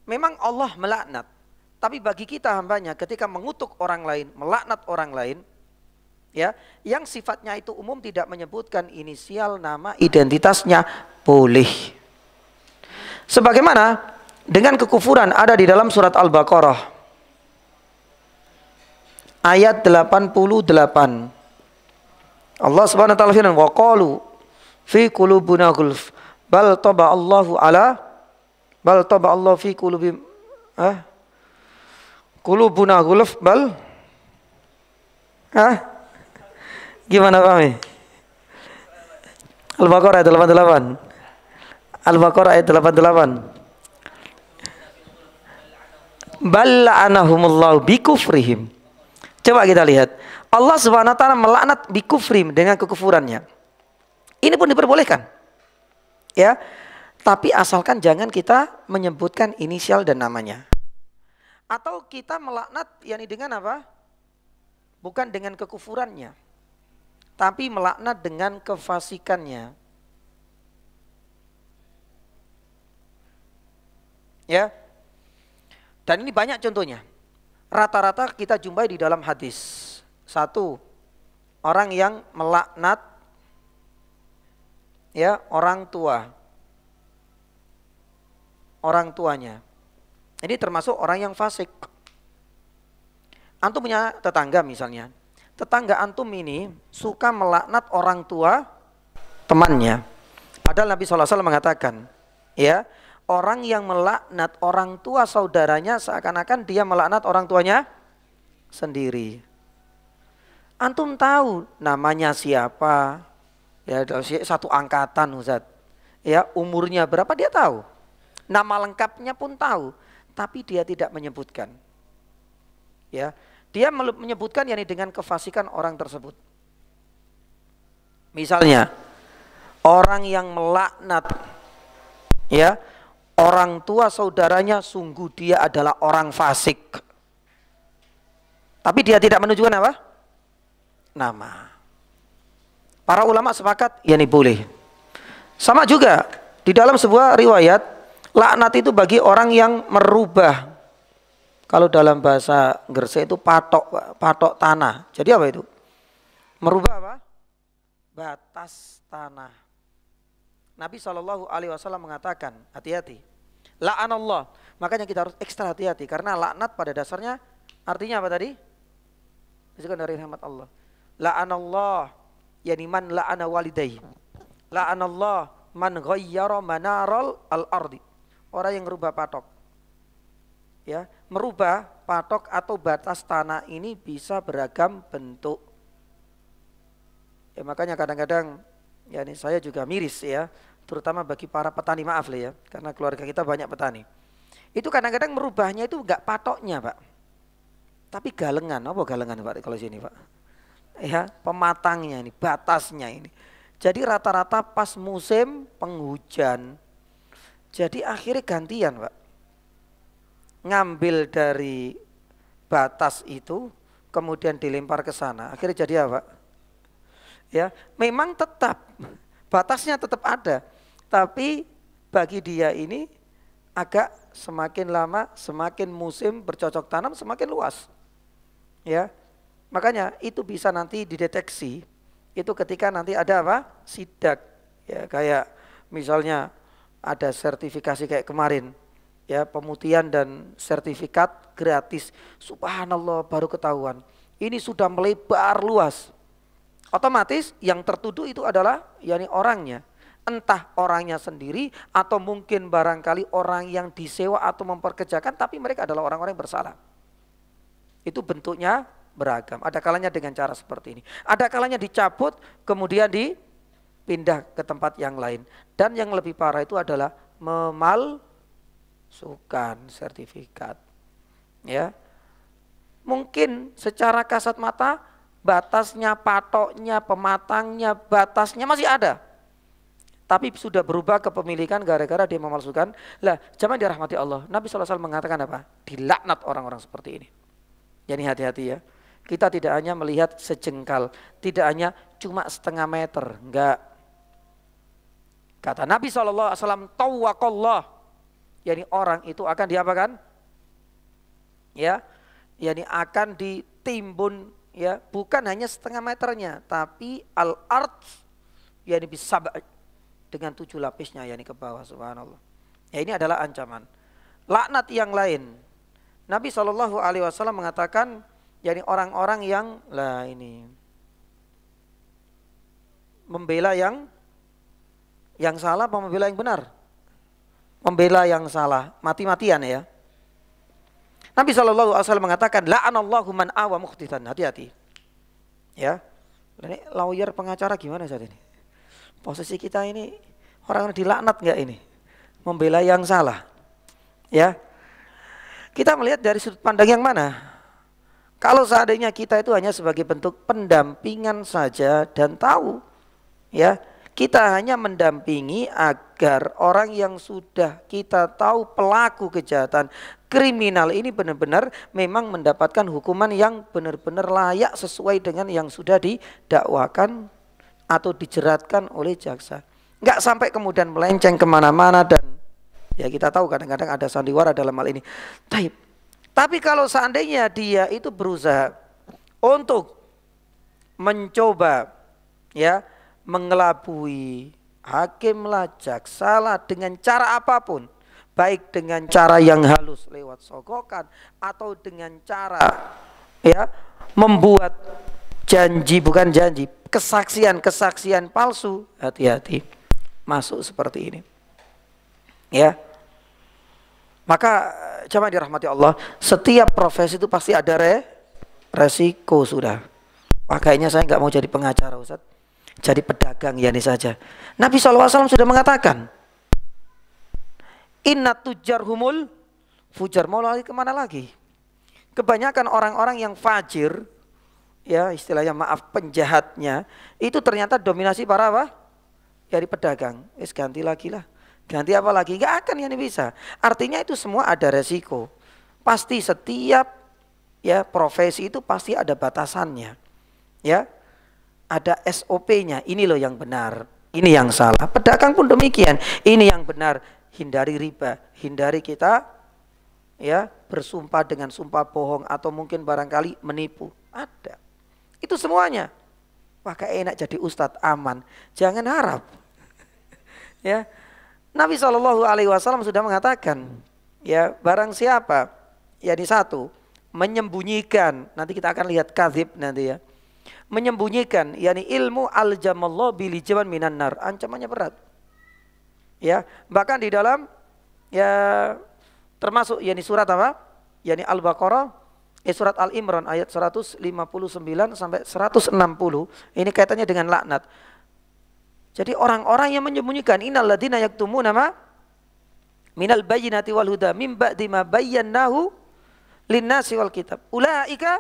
Memang Allah melaknat, tapi bagi kita hambanya ketika mengutuk orang lain, melaknat orang lain, ya, yang sifatnya itu umum tidak menyebutkan inisial, nama, identitasnya, boleh. Sebagaimana dengan kekufuran ada di dalam surat Al-Baqarah ayat 88. Allah Subhanahu wa taala firman, "Wa qalu fi qulubina ghulf bal taba Allah fi qulubina ghulf bal." Gimana Pak? Al-Baqarah 88. Al-Baqarah ayat 88. Bal la'anahumullahu bikufrihim. Coba kita lihat. Allah Subhanahu wa taala melaknat bikufrihim dengan kekufurannya. Ini pun diperbolehkan. Ya. Tapi asalkan jangan kita menyebutkan inisial dan namanya. Atau kita melaknat yakni dengan apa? Bukan dengan kekufurannya, tapi melaknat dengan kefasikannya. Ya. Dan ini banyak contohnya. Rata-rata kita jumpai di dalam hadis. Satu, orang yang melaknat ya orang tuanya. Ini termasuk orang yang fasik. Antum punya tetangga misalnya. Tetangga antum ini suka melaknat orang tua temannya. Padahal Nabi SAW mengatakan, ya, orang yang melaknat orang tua saudaranya seakan-akan dia melaknat orang tuanya sendiri. Antum tahu namanya siapa? Ya, satu angkatan Ustaz. Ya, umurnya berapa dia tahu. Nama lengkapnya pun tahu, tapi dia tidak menyebutkan. Ya, dia menyebutkan yakni dengan kefasikan orang tersebut. Misalnya, orang yang melaknat ya orang tua saudaranya, sungguh dia adalah orang fasik. Tapi dia tidak menunjukkan apa? Nama. Para ulama sepakat, yakni boleh. Sama juga di dalam sebuah riwayat, laknat itu bagi orang yang merubah. Kalau dalam bahasa Gresik itu patok tanah. Jadi apa itu? Merubah apa? Batas tanah. Nabi SAW mengatakan, hati-hati. La'anallah. Makanya kita harus ekstra hati-hati. Karena laknat pada dasarnya artinya apa tadi? Itu kan dari rahmat Allah. La'anallah. Yani man la'ana walidayhi. La'anallah man ghayyara manaral al-ardi. Orang yang merubah patok. Ya, merubah patok atau batas tanah ini bisa beragam bentuk. Ya, makanya kadang-kadang ya ini saya juga miris ya, terutama bagi para petani, maaf lah ya, karena keluarga kita banyak petani. Itu kadang-kadang merubahnya itu enggak patoknya, Pak. Tapi galengan. Apa galengan, Pak, kalau sini, Pak? Ya, pematangnya ini, batasnya ini. Jadi rata-rata pas musim penghujan. Jadi akhirnya gantian, Pak. Ngambil dari batas itu kemudian dilempar ke sana. Akhirnya jadi apa? Ya, memang tetap batasnya tetap ada, tapi bagi dia ini agak semakin lama, semakin musim bercocok tanam semakin luas. Ya. Makanya itu bisa nanti dideteksi itu ketika nanti ada apa? Sidak. Ya, kayak misalnya ada sertifikasi kayak kemarin. Ya, pemutihan dan sertifikat gratis. Subhanallah, baru ketahuan. Ini sudah melebar luas. Otomatis yang tertuduh itu adalah yakni orangnya. Entah orangnya sendiri atau mungkin barangkali orang yang disewa atau memperkerjakan, tapi mereka adalah orang-orang yang bersalah. Itu bentuknya beragam. Ada kalanya dengan cara seperti ini. Ada kalanya dicabut kemudian dipindah ke tempat yang lain. Dan yang lebih parah itu adalah memalsukan sertifikat. Ya. Mungkin secara kasat mata batasnya, patoknya, pematangnya, batasnya masih ada. Tapi sudah berubah kepemilikan gara-gara dia memalsukan. Lah, jamaah dirahmati Allah. Nabi SAW mengatakan apa? Dilaknat orang-orang seperti ini. Jadi hati-hati ya. Kita tidak hanya melihat sejengkal, tidak hanya cuma setengah meter, enggak. Kata Nabi SAW, tawwakallah. Yani orang itu akan diapakan? Ya, yani akan ditimbun, ya, bukan hanya setengah meternya, tapi al-ard, yani bisa dengan 7 lapisnya, yani ke bawah, subhanallah. Ya, ini adalah ancaman. Laknat yang lain. Nabi SAW mengatakan, yani orang-orang yang lah ini membela yang salah apa membela yang benar? Membela yang salah, mati-matian ya. Nabi SAW mengatakan, la'anallahu man awa mukhtitan. Hati-hati. Ya. Ini lawyer pengacara gimana saat ini? Posisi kita ini orang dilaknat enggak ini? membela yang salah. Ya. Kita melihat dari sudut pandang yang mana? Kalau seandainya kita itu hanya sebagai bentuk pendampingan saja dan tahu, ya, kita hanya mendampingi agar orang yang sudah kita tahu pelaku kejahatan kriminal ini benar-benar memang mendapatkan hukuman yang benar-benar layak sesuai dengan yang sudah didakwakan atau dijeratkan oleh jaksa. Enggak sampai kemudian melenceng kemana-mana dan ya kita tahu kadang-kadang ada sandiwara dalam hal ini. Tapi kalau seandainya dia itu berusaha untuk mencoba ya mengelabui hakim lah, jaksa lah dengan cara apapun, baik dengan cara yang halus lewat sogokan atau dengan cara ya membuat janji bukan janji, kesaksian palsu, hati-hati masuk seperti ini. Ya. Maka jamaah dirahmati Allah, setiap profesi itu pasti ada resiko sudah. Makanya saya nggak mau jadi pengacara Ustaz, jadi pedagang ya ini saja. Nabi SAW sudah mengatakan, inna tujar humul fujar, mau lari kemana lagi? Kebanyakan orang-orang yang fajir, ya istilahnya maaf penjahatnya, itu ternyata dominasi para apa? Dari pedagang. Ganti lagi lah. Ganti apa lagi? Gak akan yang bisa. Artinya itu semua ada resiko. Pasti setiap ya profesi itu pasti ada batasannya. Ya, ada SOP-nya. Ini loh yang benar, ini yang salah. Pedagang pun demikian. Ini yang benar. Hindari riba, hindari kita ya bersumpah dengan sumpah bohong atau mungkin barangkali menipu. Ada. Itu semuanya. Wah, kayak enak jadi ustadz, aman. Jangan harap. Ya. Nabi SAW sudah mengatakan, ya barang siapa, yakni satu, menyembunyikan, nanti kita akan lihat kadzib nanti ya, menyembunyikan, yakni ilmu aljamallahu bilijaman minan nar, ancamannya berat. Ya, bahkan di dalam ya termasuk yakni surat apa? Yakni Al-Baqarah, surat Al-Imran ayat 159 sampai 160, ini kaitannya dengan laknat. Jadi orang-orang yang menyembunyikan innalladzina yaktumuna ma minal bayyinati wal huda mim ba'di ma bayyanahu linnasi wal kitab ulaika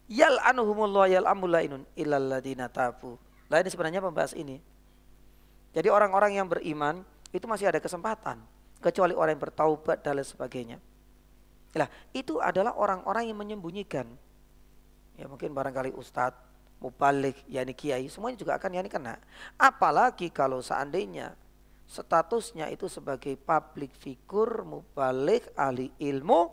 yal'anuhumullah yal'amul lainun illal ladzina tabu. Lah ini sebenarnya membahas ini. Jadi orang-orang yang beriman itu masih ada kesempatan kecuali orang yang bertaubat dan lain sebagainya. Lah itu adalah orang-orang yang menyembunyikan. Ya mungkin barangkali ustadz, mubalik, yakni kiai, semuanya juga akan yakni kena. Apalagi kalau seandainya statusnya itu sebagai public figure, mubalik, ahli ilmu,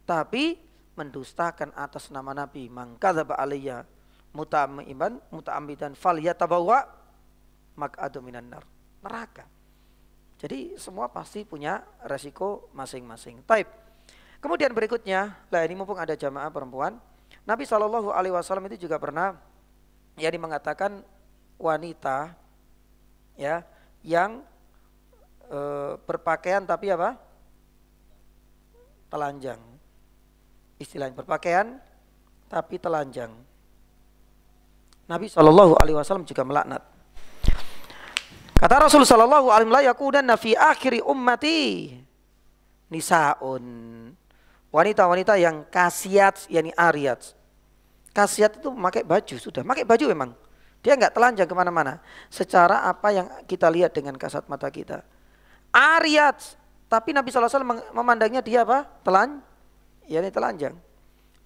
tapi mendustakan atas nama Nabi. Man kadzaba alayya muta'ammidan falyatabawa maq'adahu minan nar. Neraka. Jadi semua pasti punya resiko masing-masing. Taib. Kemudian berikutnya, lah ini mumpung ada jamaah perempuan, Nabi SAW itu juga pernah yakni mengatakan wanita ya yang berpakaian tapi apa? Telanjang. Istilahnya berpakaian tapi telanjang. Nabi SAW juga melaknat. Kata Rasul sallallahu alaihi wasallam, yakudanna fi akhiri ummati nisaun. Wanita-wanita yang kasiat, yakni ariyat. Kasiat itu memakai baju, sudah pakai baju memang. Dia enggak telanjang kemana-mana. Secara apa yang kita lihat dengan kasat mata kita. Ariyat, tapi Nabi SAW memandangnya dia apa? Yakni telanjang.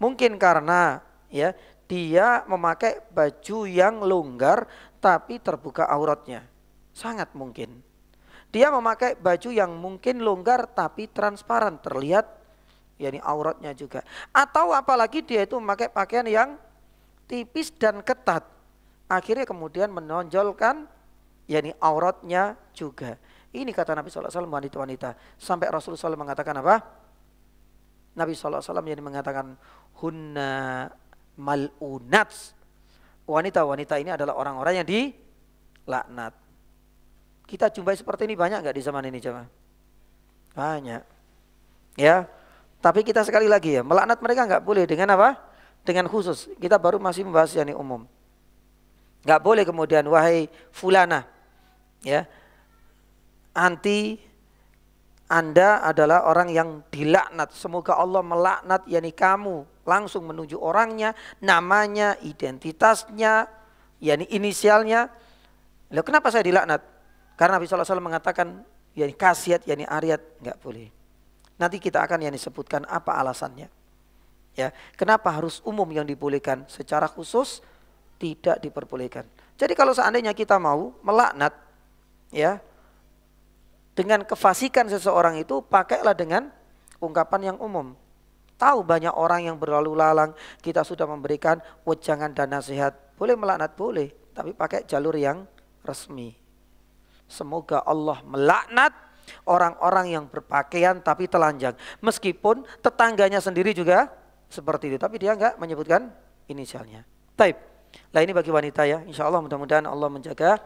Mungkin karena ya dia memakai baju yang longgar tapi terbuka auratnya. Sangat mungkin. Dia memakai baju yang mungkin longgar tapi transparan, terlihat yakni auratnya juga. Atau apalagi dia itu memakai pakaian yang tipis dan ketat. Akhirnya kemudian menonjolkan yakni auratnya juga. Ini kata Nabi SAW wanita-wanita. Sampai Rasulullah SAW mengatakan apa? Nabi SAW yang mengatakan hunna mal'unat. Wanita-wanita ini adalah orang-orang yang dilaknat. Kita jumpai seperti ini banyak nggak di zaman ini jemaah? Banyak. Ya. Tapi kita sekali lagi ya, melaknat mereka nggak boleh dengan apa? Dengan khusus. Kita baru masih membahas yang umum. Nggak boleh kemudian wahai fulana, ya, anti Anda adalah orang yang dilaknat. Semoga Allah melaknat, yakni kamu langsung menuju orangnya, namanya, identitasnya, yakni inisialnya. Loh, kenapa saya dilaknat? Karena Nabi SAW mengatakan, yakni khasiat, yakni ariat, enggak boleh. Nanti kita akan yakni sebutkan apa alasannya. Ya, kenapa harus umum yang dibolehkan, secara khusus tidak diperbolehkan. Jadi kalau seandainya kita mau melaknat, ya, dengan kefasikan seseorang itu, pakailah dengan ungkapan yang umum. Tahu banyak orang yang berlalu lalang, kita sudah memberikan wejangan dan nasihat. Boleh melaknat, boleh, tapi pakai jalur yang resmi. Semoga Allah melaknat orang-orang yang berpakaian tapi telanjang. Meskipun tetangganya sendiri juga seperti itu, tapi dia enggak menyebutkan inisialnya. Taib. Nah ini bagi wanita ya, insya Allah mudah-mudahan Allah menjaga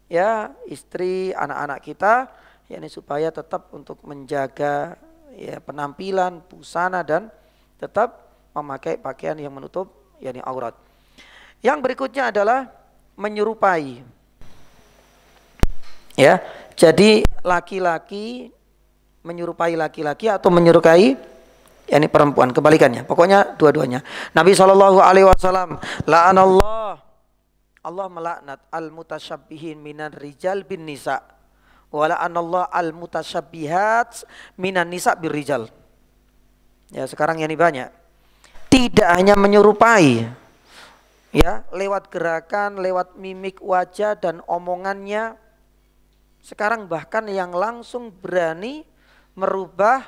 ya istri, anak-anak kita, yakni supaya tetap untuk menjaga ya penampilan, busana dan tetap memakai pakaian yang menutup yakni aurat. Yang berikutnya adalah menyerupai. Ya, jadi laki-laki menyerupai laki-laki atau menyerupai yakni perempuan, kebalikannya. Pokoknya dua-duanya. Nabi SAW la'anallah, Allah melaknat al-mutasyabbihin minan rijal bin nisa. Wala anallah al-mutasyabbihat minan nisa bir rijal. Ya, sekarang yang ini banyak. Tidak hanya menyerupai, ya, lewat gerakan, lewat mimik wajah dan omongannya. Sekarang bahkan yang langsung berani merubah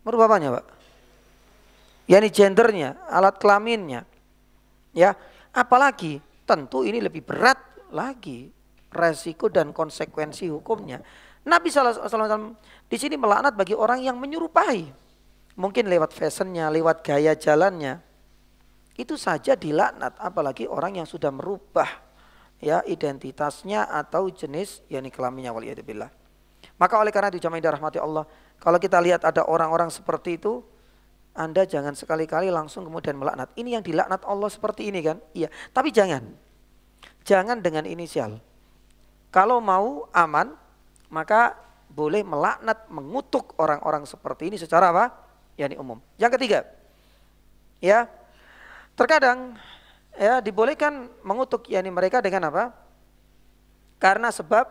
apanya, Pak? Yani gendernya, alat kelaminnya. Ya, apalagi tentu ini lebih berat lagi resiko dan konsekuensi hukumnya. Nabi SAW di sini melaknat bagi orang yang menyerupai, mungkin lewat fashionnya, lewat gaya jalannya, itu saja dilaknat. Apalagi orang yang sudah merubah ya identitasnya atau jenis yakni kelaminnya, waliyadzubillah. Maka oleh karena itu jamaah yang dirahmati Allah, kalau kita lihat ada orang-orang seperti itu, Anda jangan sekali-kali langsung kemudian melaknat. Ini yang dilaknat Allah seperti ini kan? Iya, tapi jangan dengan inisial. Kalau mau aman, maka boleh melaknat, mengutuk orang-orang seperti ini secara apa? Yani umum. Yang ketiga, ya, terkadang ya dibolehkan mengutuk yani mereka dengan apa? Karena sebab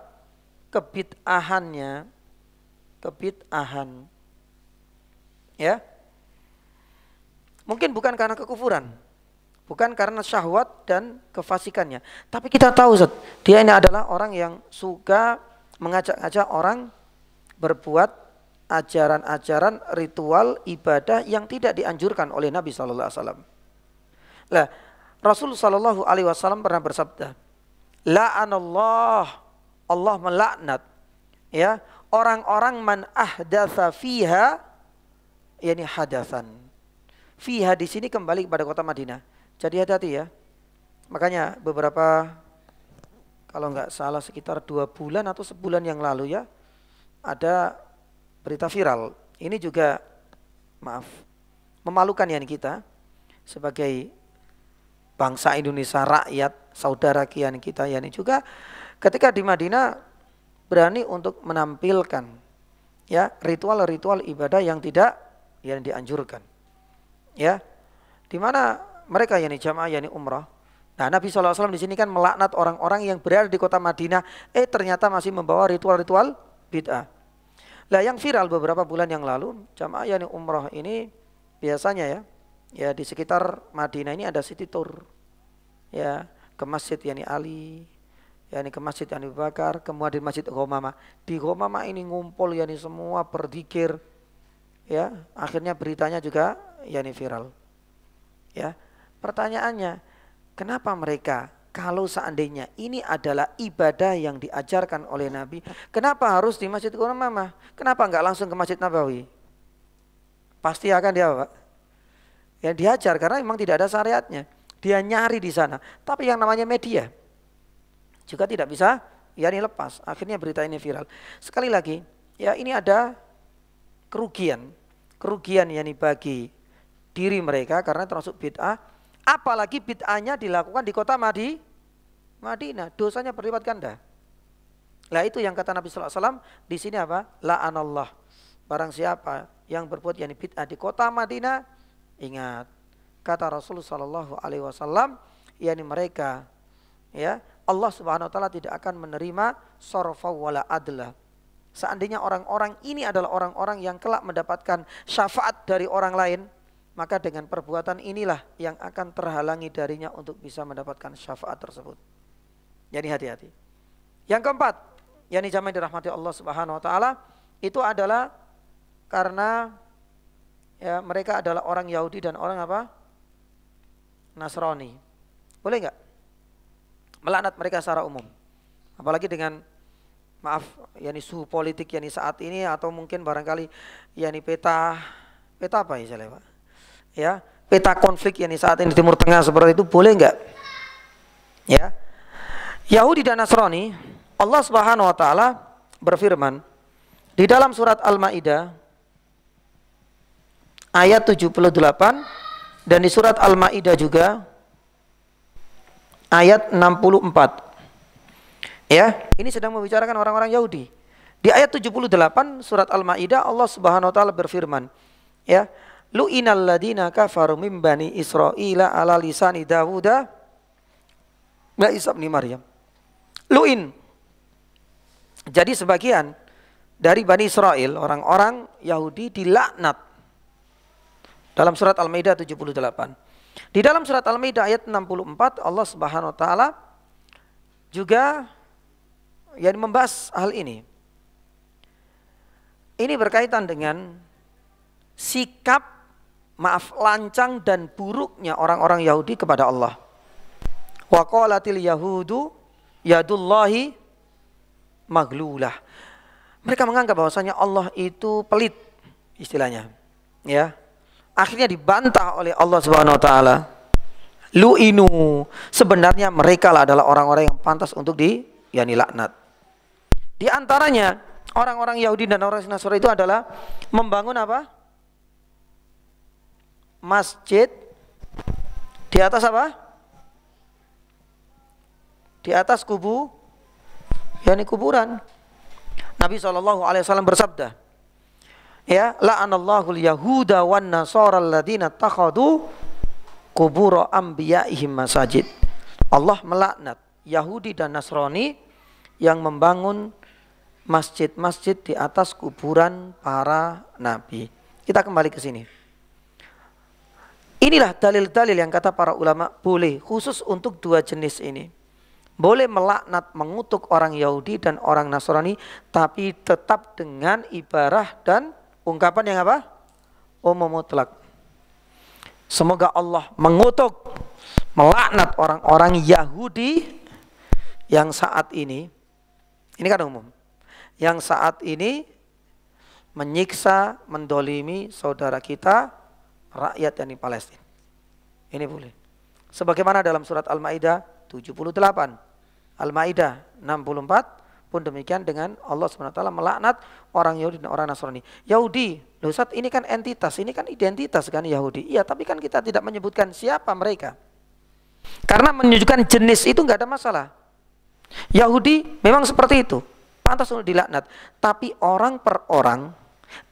kebid'ahannya, ya, mungkin bukan karena kekufuran, bukan karena syahwat dan kefasikannya, tapi kita tahu Ustaz, dia ini adalah orang yang suka mengajak-ajak orang berbuat ajaran-ajaran ritual ibadah yang tidak dianjurkan oleh Nabi Sallallahu Alaihi Wasallam. Lah, Rasul Sallallahu Alaihi Wasallam pernah bersabda, la'anallah, Allah melaknat ya orang-orang man ahdatsa fiha, yani hadatsan. Fiha di sini kembali kepada kota Madinah. Jadi hati-hati ya. Makanya beberapa, kalau nggak salah sekitar 2 bulan atau sebulan yang lalu ya, ada berita viral. Ini juga maaf, memalukan yani kita sebagai bangsa Indonesia, rakyat, saudara kian kita yani juga ketika di Madinah berani untuk menampilkan ya ritual-ritual ibadah yang tidak yang dianjurkan. Ya, di mana mereka yani jamaah yani umrah. Nah, Nabi SAW di sini kan melaknat orang-orang yang berada di kota Madinah, ternyata masih membawa ritual-ritual bid'ah. Lah yang viral beberapa bulan yang lalu, jamaah yani umrah ini biasanya ya di sekitar Madinah ini ada city tour. Ya, ke Masjid yani Ali, yani ke Masjid yani Abu Bakar, kemudian Masjid Ghamamah. Di Ghamamah ini ngumpul yani semua berzikir. Ya, akhirnya beritanya juga yani viral. Ya, pertanyaannya, kenapa mereka kalau seandainya ini adalah ibadah yang diajarkan oleh Nabi, kenapa harus di Masjid Ghamamah? Kenapa enggak langsung ke Masjid Nabawi? Pasti akan dia Pak, ya diajar karena memang tidak ada syariatnya. Dia nyari di sana. Tapi yang namanya media juga tidak bisa yani lepas. Akhirnya berita ini viral. Sekali lagi, ya ini ada kerugian yani bagi diri mereka karena termasuk bid'ah, apalagi bid'ahnya dilakukan di kota Madinah, dosanya berlipat ganda. Lah itu yang kata Nabi sallallahu alaihi wasallam di sini apa? La'anallah. Barang siapa yang berbuat yakni bid'ah di kota Madinah, ingat kata Rasulullah sallallahu alaihi wasallam, yakni mereka, ya, Allah Subhanahu wa taala tidak akan menerima sarfa wala adla. Seandainya orang-orang ini adalah orang-orang yang kelak mendapatkan syafaat dari orang lain, maka dengan perbuatan inilah yang akan terhalangi darinya untuk bisa mendapatkan syafaat tersebut. Jadi hati-hati. Yang keempat, yakni jamaah dirahmati Allah Subhanahu wa taala, itu adalah karena ya mereka adalah orang Yahudi dan orang apa? Nasrani. Boleh enggak melaknat mereka secara umum? Apalagi dengan maaf, yakni suhu politik yakni saat ini, atau mungkin barangkali yakni peta apa istilahnya, Pak? Ya, peta konflik yakni saat ini di Timur Tengah seperti itu, boleh enggak? Ya. Yahudi dan Nasrani, Allah Subhanahu wa taala berfirman di dalam surat Al-Maidah ayat 78 dan di surat Al-Maidah juga ayat 64. Ya, ini sedang membicarakan orang-orang Yahudi. Di ayat 78 surat Al-Maidah Allah Subhanahu wa taala berfirman, ya, lu'inal ladina kafaru min bani Israila ala lisani Dawuda wa Isa bin Maryam. Lu'in. Jadi sebagian dari Bani Israel, orang-orang Yahudi, dilaknat dalam surat Al-Maidah 78. Di dalam surat Al-Maidah ayat 64 Allah Subhanahu wa taala juga yang membahas hal ini. Ini berkaitan dengan sikap lancang dan buruknya orang-orang Yahudi kepada Allah. Wa qalatil yahudu yadullahi maglulah. Mereka menganggap bahwasanya Allah itu pelit, istilahnya. Ya. Akhirnya dibantah oleh Allah Subhanahu wa taala. Lu'inu. Sebenarnya mereka adalah orang-orang yang pantas untuk yakni laknat. Di antaranya orang-orang Yahudi dan orang Nasrani itu adalah membangun apa? Masjid di atas apa? Di atas yakni kuburan. Nabi SAW bersabda, ya, la'anallahu al-yahuda wan nasara alladziina takhadhu qubur anbiya'ihim masajid. Allah melaknat Yahudi dan Nasrani yang membangun masjid-masjid di atas kuburan para nabi. Kita kembali ke sini. Inilah dalil-dalil yang kata para ulama boleh khusus untuk dua jenis ini. Boleh melaknat, mengutuk orang Yahudi dan orang Nasrani, tapi tetap dengan ibarah dan ungkapan yang apa? Umum mutlak. Semoga Allah mengutuk, melaknat orang-orang Yahudi yang saat ini kan umum, yang saat ini menyiksa, mendolimi saudara kita, rakyat yang di Palestina. Ini boleh. Sebagaimana dalam surat Al-Maidah 78, Al-Maidah 64 pun demikian dengan Allah SWT melaknat orang Yahudi dan orang Nasrani. Yahudi, loh Ustaz, ini kan entitas, ini kan identitas kan Yahudi. Iya, tapi kan kita tidak menyebutkan siapa mereka. Karena menunjukkan jenis itu nggak ada masalah. Yahudi memang seperti itu, pantas untuk dilaknat. Tapi orang per orang,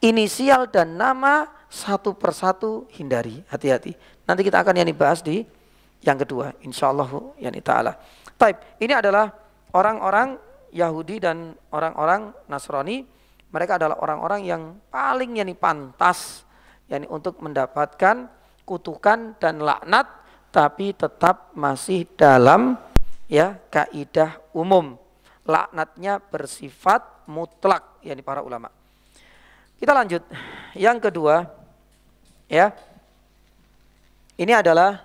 inisial dan nama satu persatu hindari, hati-hati. Nanti kita akan bahas di yang kedua, insyaallah yani ta'ala. Taib, ini adalah orang-orang Yahudi dan orang-orang Nasrani. Mereka adalah orang-orang yang paling pantas untuk mendapatkan kutukan dan laknat, tapi tetap masih dalam kaidah umum. Laknatnya bersifat mutlak para ulama. Kita lanjut. Yang kedua, ini adalah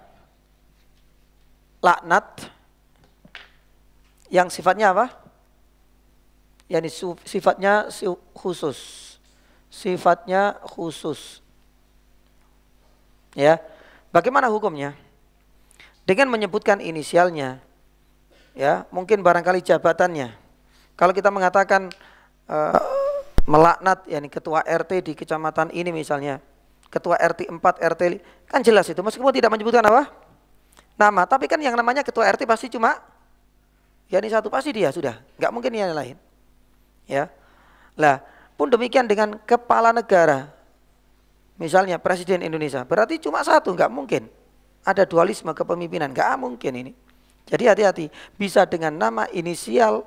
laknat yang sifatnya apa? Sifatnya khusus. Sifatnya khusus. Ya. Bagaimana hukumnya? Dengan menyebutkan inisialnya. Ya, mungkin barangkali jabatannya. Kalau kita mengatakan melaknat ketua RT di kecamatan ini misalnya, ketua RT 4, RT, kan jelas itu, meskipun tidak menyebutkan apa? Nama, tapi kan yang namanya ketua RT pasti cuma satu, pasti dia sudah, nggak mungkin yang lain. Ya. Lah, pun demikian dengan kepala negara. Misalnya Presiden Indonesia, berarti cuma satu, nggak mungkin. Ada dualisme kepemimpinan, nggak mungkin ini. Jadi hati-hati, bisa dengan nama inisial,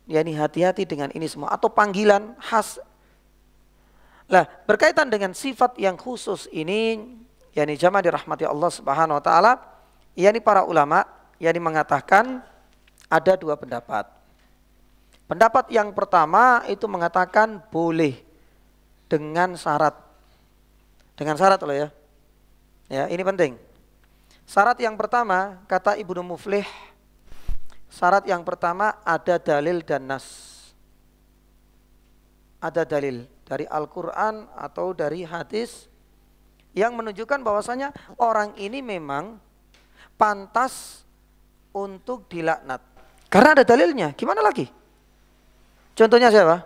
yakni hati-hati dengan ini semua, atau panggilan khas. Lah, berkaitan dengan sifat yang khusus ini, yakni jamaah dirahmati Allah Subhanahu wa taala, yakni para ulama yakni mengatakan ada dua pendapat. Pendapat yang pertama itu mengatakan boleh dengan syarat. Dengan syarat loh ya. Ya, ini penting. Syarat yang pertama, kata Ibnu Muflih, syarat yang pertama ada dalil dan nas. Ada dalil dari Al-Quran atau dari hadis yang menunjukkan bahwasanya orang ini memang pantas untuk dilaknat. Karena ada dalilnya, gimana lagi? Contohnya siapa?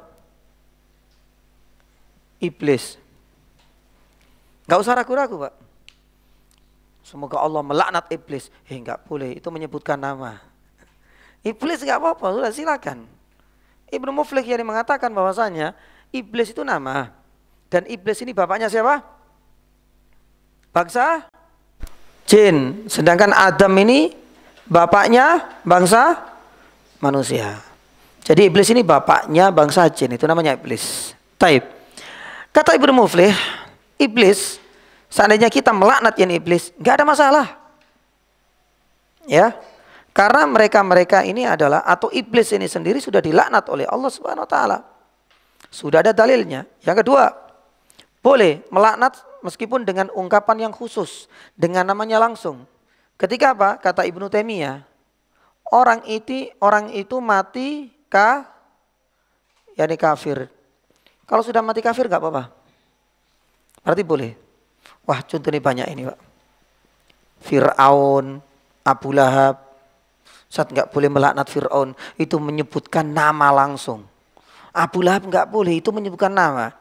Iblis. Gak usah ragu-ragu, Pak. Semoga Allah melaknat iblis. Enggak boleh, itu menyebutkan nama. Iblis enggak apa-apa, sudah silakan. Ibnu Muflih yang mengatakan bahwasanya iblis itu nama. Dan iblis ini bapaknya siapa? Bangsa jin. Sedangkan Adam ini bapaknya bangsa manusia. Jadi iblis ini bapaknya bangsa jin, itu namanya iblis. Taib. Kata Ibnu Muflih, iblis, seandainya kita melaknat yang iblis, nggak ada masalah. Ya, karena mereka ini adalah, atau iblis ini sendiri sudah dilaknat oleh Allah Subhanahu wa taala. Sudah ada dalilnya. Yang kedua, boleh melaknat meskipun dengan ungkapan yang khusus, dengan namanya langsung. Ketika apa? Kata Ibnu Taimiyah, orang itu mati yakni kafir. Kalau sudah mati kafir nggak apa-apa. Berarti boleh. Wah, contoh ini banyak ini, Pak. Fir'aun, Abu Lahab. Saat nggak boleh melaknat Fir'aun, itu menyebutkan nama langsung. Abu Lahab nggak boleh, itu menyebutkan nama.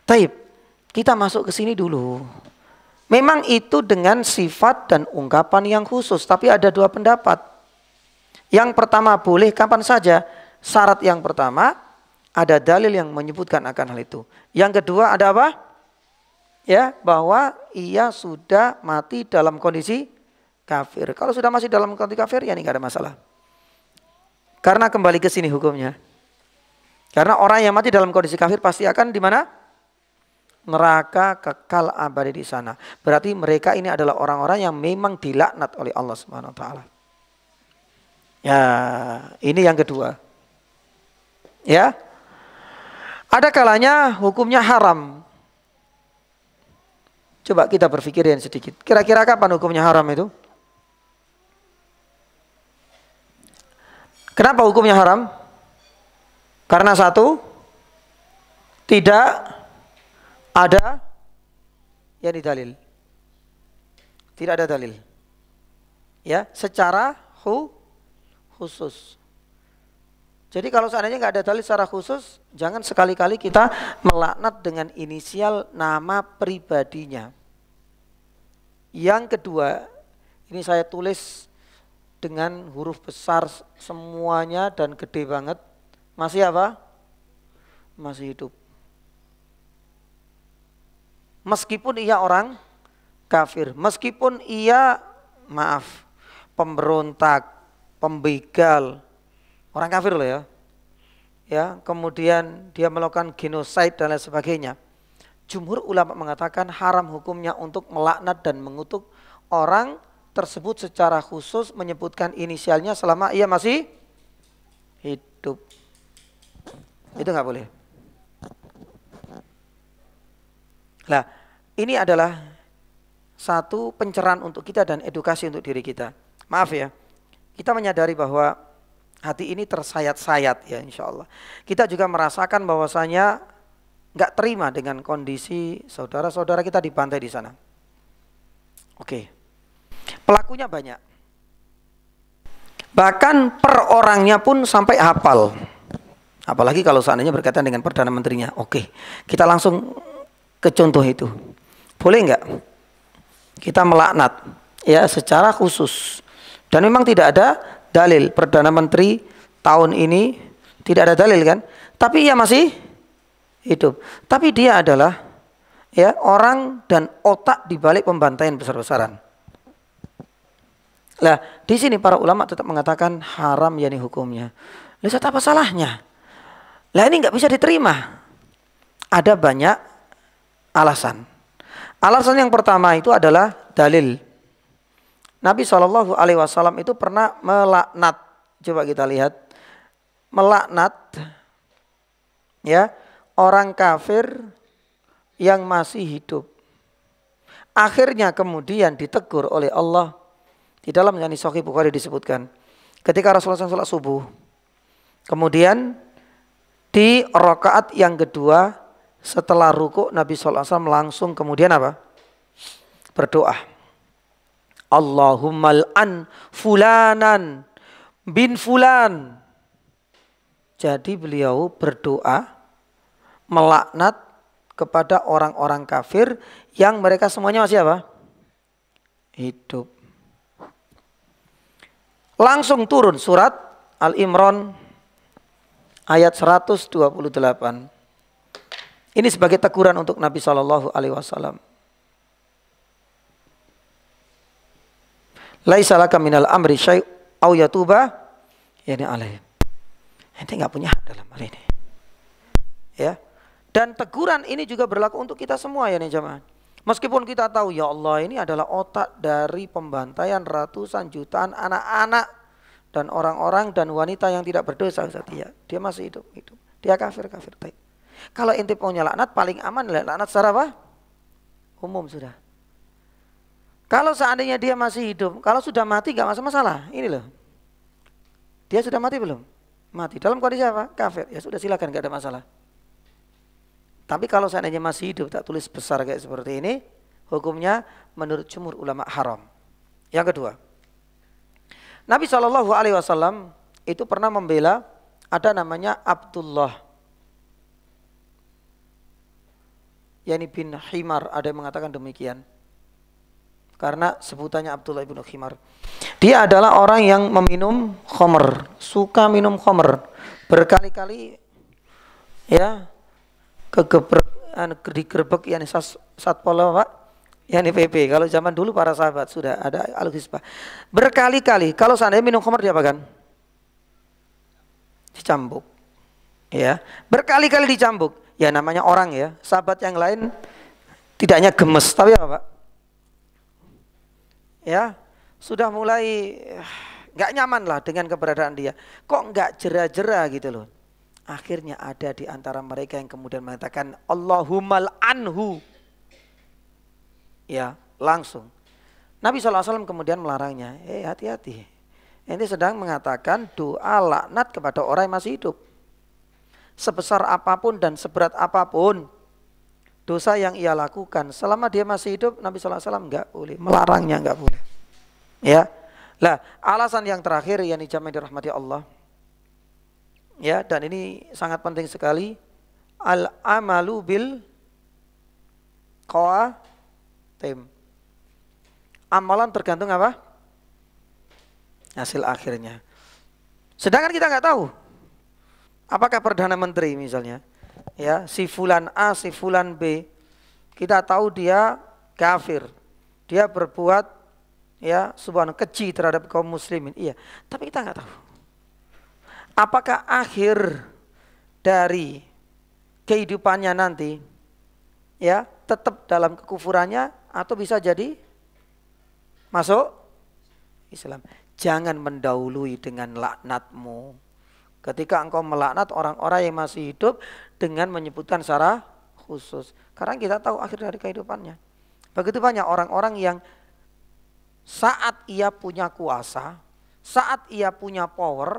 Taib, kita masuk ke sini dulu. Memang itu dengan sifat dan ungkapan yang khusus, tapi ada dua pendapat. Yang pertama boleh kapan saja. Syarat yang pertama ada dalil yang menyebutkan akan hal itu. Yang kedua ada apa? Ya, bahwa ia sudah mati dalam kondisi kafir. Kalau sudah masih dalam kondisi kafir, ya ini nggak ada masalah. Karena kembali ke sini hukumnya. Karena orang yang mati dalam kondisi kafir pasti akan di mana? Neraka kekal abadi di sana. Berarti mereka ini adalah orang-orang yang memang dilaknat oleh Allah Subhanahu wa taala. Ya, ini yang kedua. Ya. Ada kalanya hukumnya haram. Coba kita berpikirin sedikit. Kira-kira kapan hukumnya haram itu? Kenapa hukumnya haram? Karena satu, tidak ada yang dalil. Tidak ada dalil. Ya, secara khusus. Jadi kalau seandainya nggak ada dalil secara khusus, jangan sekali-kali kita melaknat dengan inisial nama pribadinya. Yang kedua, ini saya tulis dengan huruf besar semuanya dan gede banget. Masih apa? Masih hidup. Meskipun ia orang kafir, meskipun ia pemberontak, pembegal, orang kafir loh ya. Ya, kemudian dia melakukan genosida dan lain sebagainya. Jumhur ulama mengatakan haram hukumnya untuk melaknat dan mengutuk orang tersebut secara khusus menyebutkan inisialnya selama ia masih hidup. Itu nggak boleh. Nah, ini adalah satu pencerahan untuk kita dan edukasi untuk diri kita. Maaf ya, kita menyadari bahwa hati ini tersayat-sayat ya insya Allah. Kita juga merasakan bahwasanya nggak terima dengan kondisi saudara-saudara kita dibantai di sana. Oke, pelakunya banyak. Bahkan per orangnya pun sampai hafal. Apalagi kalau seandainya berkaitan dengan Perdana Menterinya. Oke, kita langsung ke contoh itu. Boleh nggak kita melaknat ya secara khusus? Dan memang tidak ada dalil Perdana Menteri tahun ini Tidak ada dalil kan? Tapi ia masih hidup. Tapi dia adalah ya orang dan otak di balik pembantaian besar-besaran. Lah, di sini para ulama tetap mengatakan haram yakni hukumnya. Lihat apa salahnya? Lah ini nggak bisa diterima. Ada banyak alasan. Alasan yang pertama itu adalah dalil. Nabi SAW itu pernah melaknat. Coba kita lihat. Melaknat ya orang kafir yang masih hidup. Akhirnya kemudian ditegur oleh Allah. Di dalam Sahih Bukhari disebutkan. Ketika Rasulullah SAW sholat subuh. Kemudian di rakaat yang kedua setelah ruku Nabi SAW langsung kemudian apa? Berdoa. Allahumma al'an fulanan bin fulan. Jadi beliau berdoa melaknat kepada orang-orang kafir yang mereka semuanya masih apa? Hidup. Langsung turun surat Al-Imran ayat 128. Ini sebagai teguran untuk Nabi SAW. Laisa laka minal amri syai' au yatuba yani alaihim. Ente nggak punya hak dalam hal ini. Ya. Dan teguran ini juga berlaku untuk kita semua ya nih jemaah. Meskipun kita tahu ya Allah ini adalah otak dari pembantaian ratusan jutaan anak-anak dan orang-orang dan wanita yang tidak berdosa dia masih hidup. Dia kafir. Kalau ente punya laknat paling aman laknat secara apa? Umum sudah. Kalau seandainya dia masih hidup, kalau sudah mati nggak masalah. Ini loh. Dia sudah mati belum? Mati. Dalam kondisi apa? Kafir. Ya sudah silakan, nggak ada masalah. Tapi kalau seandainya masih hidup tak tulis besar kayak seperti ini, hukumnya menurut jumhur ulama haram. Yang kedua, Nabi SAW itu pernah membela ada namanya Abdullah, yani bin Himar, ada yang mengatakan demikian. Karena sebutannya Abdullah bin Himar. Dia adalah orang yang meminum khamr, suka minum khamr. Berkali-kali ya digerebek yani satpol Pak, yani PP. Kalau zaman dulu para sahabat sudah ada al-hisbah. Berkali-kali kalau seandainya minum khamr dia apa kan? Dicambuk. Ya, berkali-kali dicambuk. Ya namanya orang ya. Sahabat yang lain tidaknya gemes, tapi apa Pak? Ya, sudah mulai nggak nyaman lah dengan keberadaan dia. Kok nggak jera-jera gitu loh. Akhirnya ada di antara mereka yang kemudian mengatakan Allahumma anhu. Ya, langsung. Nabi SAW kemudian melarangnya. Hati-hati. Ini sedang mengatakan doa laknat kepada orang yang masih hidup. Sebesar apapun dan seberat apapun dosa yang ia lakukan selama dia masih hidup, Nabi SAW enggak boleh, melarangnya enggak boleh. Ya, lah alasan yang terakhir yang dijama'i dirahmati Allah. Ya, dan ini sangat penting sekali. Al-amalu bil qawatim. Amalan tergantung apa? Hasil akhirnya. Sedangkan kita enggak tahu. Apakah Perdana Menteri misalnya, ya, si fulan A, si fulan B, kita tahu dia kafir, dia berbuat ya subhanallah keji terhadap kaum muslimin, iya, tapi kita nggak tahu apakah akhir dari kehidupannya nanti ya tetap dalam kekufurannya atau bisa jadi masuk Islam. Jangan mendahului dengan laknatmu. Ketika engkau melaknat orang-orang yang masih hidup dengan menyebutkan secara khusus. Karena kita tahu akhir dari kehidupannya. Begitu banyak orang-orang yang saat ia punya kuasa, saat ia punya power,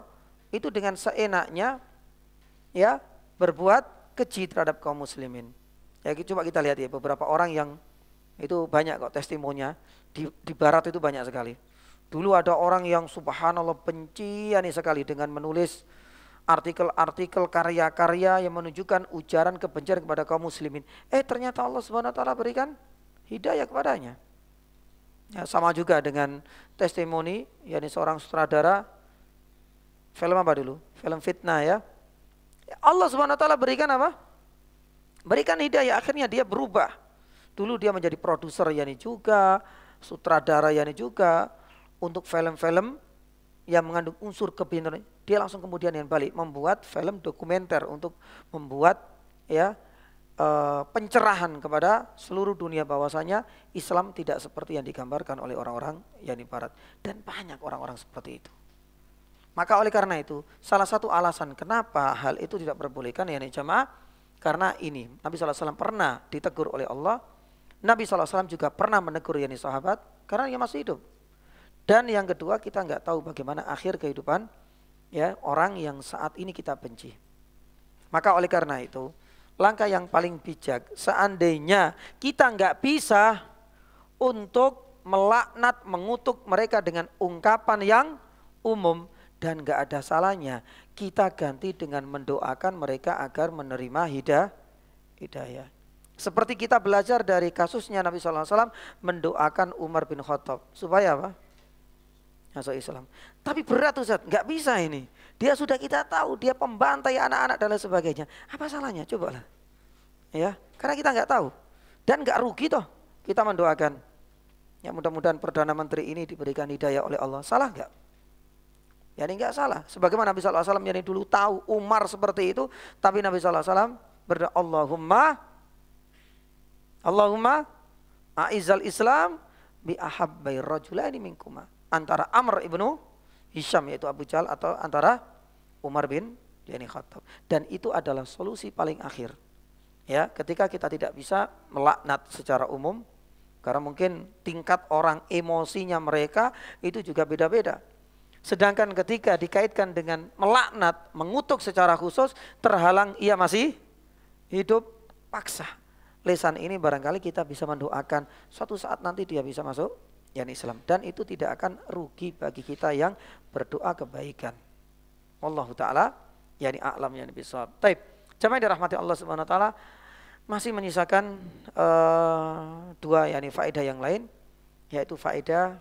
itu dengan seenaknya ya berbuat keji terhadap kaum muslimin. Ya coba kita lihat ya beberapa orang yang itu banyak kok testimoninya di barat itu banyak sekali. Dulu ada orang yang subhanallah benci sekali dengan menulis artikel-artikel karya-karya yang menunjukkan ujaran kebencian kepada kaum muslimin. Ternyata Allah Subhanahu wa taala berikan hidayah kepadanya. Ya, sama juga dengan testimoni yakni seorang sutradara film apa dulu? Film fitnah ya. Allah Subhanahu wa taala berikan apa? Berikan hidayah, akhirnya dia berubah. Dulu dia menjadi produser yani juga, sutradara yani juga, untuk film-film yang mengandung unsur kebenaran. Dia langsung kemudian yang balik membuat film dokumenter untuk membuat ya pencerahan kepada seluruh dunia bahwasanya Islam tidak seperti yang digambarkan oleh orang-orang yang di barat, dan banyak orang-orang seperti itu. Maka oleh karena itu salah satu alasan kenapa hal itu tidak diperbolehkan yakni jamaah, karena ini Nabi SAW pernah ditegur oleh Allah. Nabi SAW juga pernah menegur yakni sahabat karena dia masih hidup. Dan yang kedua, kita nggak tahu bagaimana akhir kehidupan ya orang yang saat ini kita benci. Maka oleh karena itu langkah yang paling bijak, seandainya kita nggak bisa untuk melaknat, mengutuk mereka dengan ungkapan yang umum, dan nggak ada salahnya kita ganti dengan mendoakan mereka agar menerima hidayah. Seperti kita belajar dari kasusnya Nabi SAW mendoakan Umar bin Khattab supaya apa? Masuk Islam. Tapi berat Ustaz, nggak bisa ini. Dia sudah kita tahu, dia pembantai anak-anak dan lain sebagainya. Apa salahnya? Coba lah. Ya, karena kita nggak tahu. Dan nggak rugi toh kita mendoakan. Ya mudah-mudahan Perdana Menteri ini diberikan hidayah oleh Allah. Salah nggak? Ya ini nggak salah. Sebagaimana Nabi SAW yang dulu tahu Umar seperti itu. Tapi Nabi SAW berdoa Allahumma a'izzal Islam bi ahabbai rajulaini minkuma. Antara Amr ibnu Hisham yaitu Abu Jahal atau antara Umar bin Khattab. Dan itu adalah solusi paling akhir. Ya, ketika kita tidak bisa melaknat secara umum, karena mungkin tingkat orang emosinya mereka itu juga beda-beda. Sedangkan ketika dikaitkan dengan melaknat, mengutuk secara khusus, terhalang ia masih hidup, paksa. Lisan ini barangkali kita bisa mendoakan suatu saat nanti dia bisa masuk Islam, dan itu tidak akan rugi bagi kita yang berdoa kebaikan. Wallahu taala a'lam bisawab. Taib. Jamaah dirahmati Allah Subhanahu wa taala, masih menyisakan dua faedah yang lain, yaitu faedah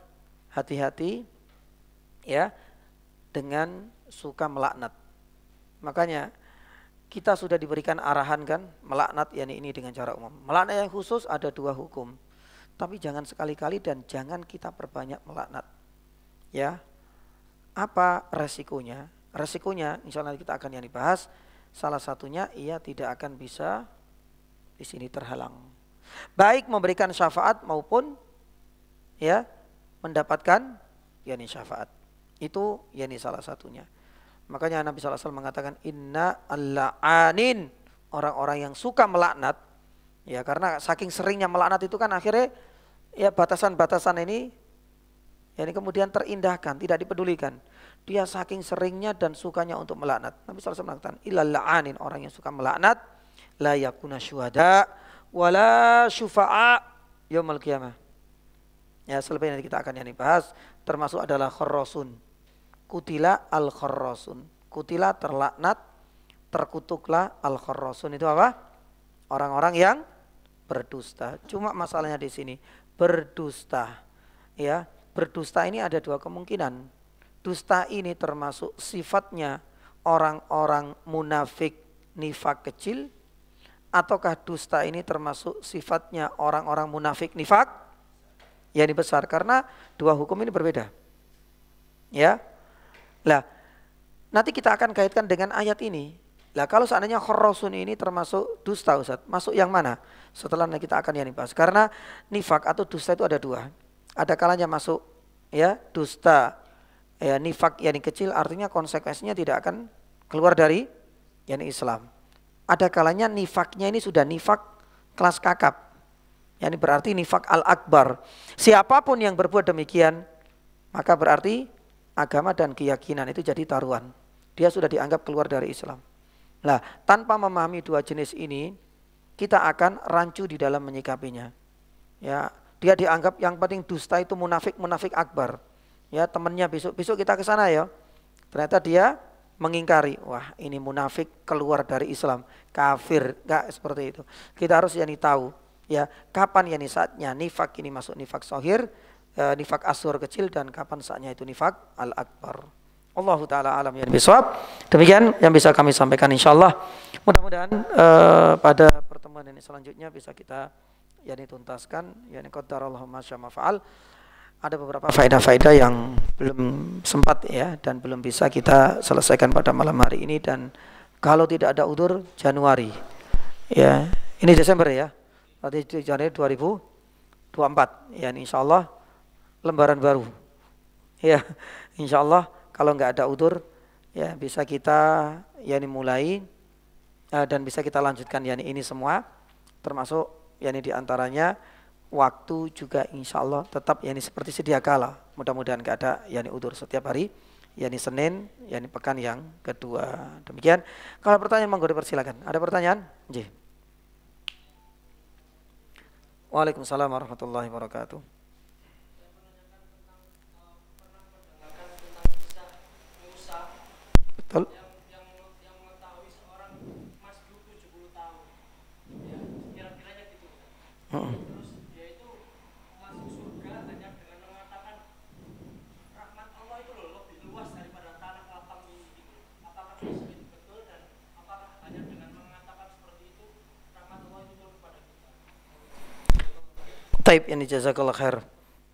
hati-hati ya dengan suka melaknat. Makanya kita sudah diberikan arahan kan melaknat ini dengan cara umum. Melaknat yang khusus ada dua hukum. Tapi jangan sekali-kali dan jangan kita perbanyak melaknat. Ya. Apa resikonya? Resikonya insyaallah kita akan bahas. Salah satunya ia tidak akan bisa di sini terhalang. Baik memberikan syafaat maupun ya mendapatkan syafaat. Itu salah satunya. Makanya Nabi SAW mengatakan inna al-la'anin, orang-orang yang suka melaknat. Ya karena saking seringnya melaknat itu kan akhirnya ya batasan-batasan ini kemudian terindahkan, tidak dipedulikan. Dia saking seringnya dan sukanya untuk melaknat. Nabi SAW mengatakan illal la'anin, orang yang suka melaknat la yakuna syuhada wala syufa'a yaumil qiyamah. Ya selebihnya kita akan bahas, termasuk adalah kharrasun. Kutila al-kharrasun. Kutila terlaknat, terkutuklah al-kharrasun. Itu apa? Orang-orang yang berdusta. Cuma masalahnya di sini berdusta. Ya, berdusta ini ada dua kemungkinan. Dusta ini termasuk sifatnya orang-orang munafik nifak kecil, ataukah dusta ini termasuk sifatnya orang-orang munafik nifak yang besar? Karena dua hukum ini berbeda. Ya. Lah, nanti kita akan kaitkan dengan ayat ini. Lah kalau seandainya kharrasun ini termasuk dusta Ustaz, masuk yang mana? Setelah kita akan bahas. Karena nifak atau dusta itu ada dua. Ada kalanya masuk dusta nifak kecil, artinya konsekuensinya tidak akan keluar dari Islam. Ada kalanya nifaknya ini sudah nifak kelas kakap. Berarti nifak al-akbar. Siapapun yang berbuat demikian, maka berarti agama dan keyakinan itu jadi taruhan. Dia sudah dianggap keluar dari Islam. Nah, tanpa memahami dua jenis ini, kita akan rancu di dalam menyikapinya. Ya, dia dianggap yang penting dusta itu munafik akbar. Ya, temannya besok kita ke sana ya. Ternyata dia mengingkari, wah ini munafik keluar dari Islam, kafir, enggak seperti itu. Kita harus tahu ya, kapan saatnya nifak ini masuk nifak sohir, nifak asghar kecil, dan kapan saatnya itu nifak al-akbar. Allahu taala alam ya bisawab. Demikian yang bisa kami sampaikan insyaallah. Mudah-mudahan pada pertemuan ini selanjutnya bisa kita tuntaskan qadarallahu ma syaa fa'al. Ada beberapa faedah-faedah yang belum sempat ya dan belum bisa kita selesaikan pada malam hari ini, dan kalau tidak ada udzur Januari ya, ini Desember ya. Berarti Januari 2024 ya, insyaallah lembaran baru. Ya, insyaallah kalau nggak ada udzur ya bisa kita mulai dan bisa kita lanjutkan ini semua, termasuk diantaranya waktu juga insyaallah tetap seperti sedia kala. Mudah-mudahan nggak ada udzur setiap hari Senin pekan yang kedua. Demikian. Kalau pertanyaan monggo dipersilakan. Ada pertanyaan? Nggih. Waalaikumsalam warahmatullahi wabarakatuh. Betul. Yang mengetahui seorang masjid 70 tahun. Ya, kira-kiranya gitu. Terus dia itu masuk surga hanya dengan mengatakan rahmat Allah itu lebih luas daripada tanah lapang ini gitu. Apakah itu betul, dan apakah hanya dengan mengatakan seperti itu rahmat Allah itu turun pada kita? Taib, ini jazakallah khair.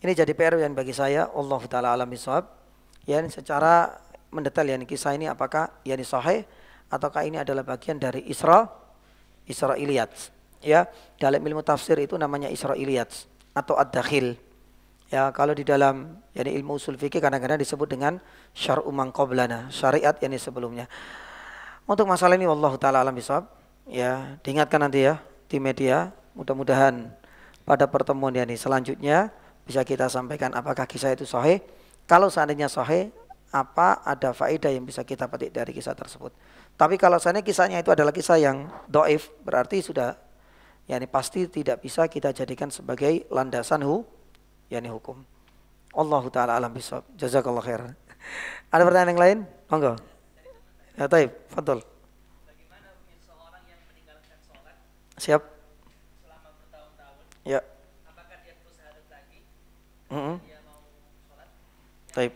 Ini jadi PR yang bagi saya, Allah taala alam bisawab. Secara mendetail kisah ini apakah sahih ataukah ini adalah bagian dari Israiliyat. Ya, dalam ilmu tafsir itu namanya Israiliyat atau ad-dakhil. Ya, kalau di dalam ilmu usul fikih kadang-kadang disebut dengan syar'u man qablana, syariat sebelumnya. Untuk masalah ini wallahu taala alam bisawab, ya, diingatkan nanti ya di media, mudah-mudahan pada pertemuan selanjutnya bisa kita sampaikan apakah kisah itu sahih. Kalau seandainya sahih, apa ada faedah yang bisa kita petik dari kisah tersebut. Tapi kalau seandainya kisahnya itu adalah kisah yang dhaif, berarti sudah pasti tidak bisa kita jadikan sebagai landasan hukum. Allahu taala alam bisawab. Jazakallahu khair. Ada pertanyaan yang lain? Monggo. Ya, taib, fadhol. Bagaimana seorang yang meninggalkan salat? Siap. Selama bertahun-tahun. Ya. Apakah dia terus hadap lagi? Dia mau salat? Taib.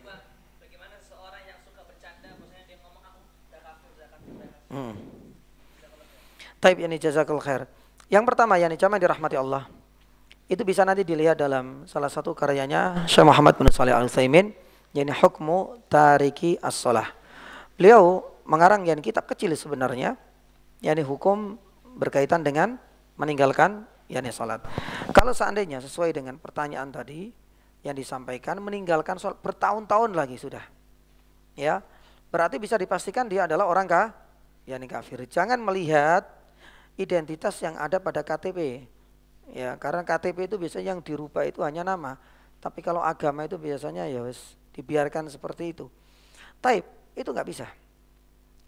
Taib, ini jazakallahu khair. Yang pertama jamaah dirahmati Allah, itu bisa nanti dilihat dalam salah satu karyanya Syekh Muhammad bin Shalih Al-Utsaimin, Hukmu Tariki As-Shalah. Beliau mengarang kitab kecil sebenarnya, hukum berkaitan dengan meninggalkan salat. Kalau seandainya sesuai dengan pertanyaan tadi yang disampaikan, meninggalkan salat bertahun-tahun lagi sudah, ya, berarti bisa dipastikan dia adalah orang kafir. Jangan melihat identitas yang ada pada KTP. Ya, karena KTP itu biasanya yang dirubah itu hanya nama. Tapi kalau agama itu biasanya dibiarkan seperti itu. Taib, itu nggak bisa.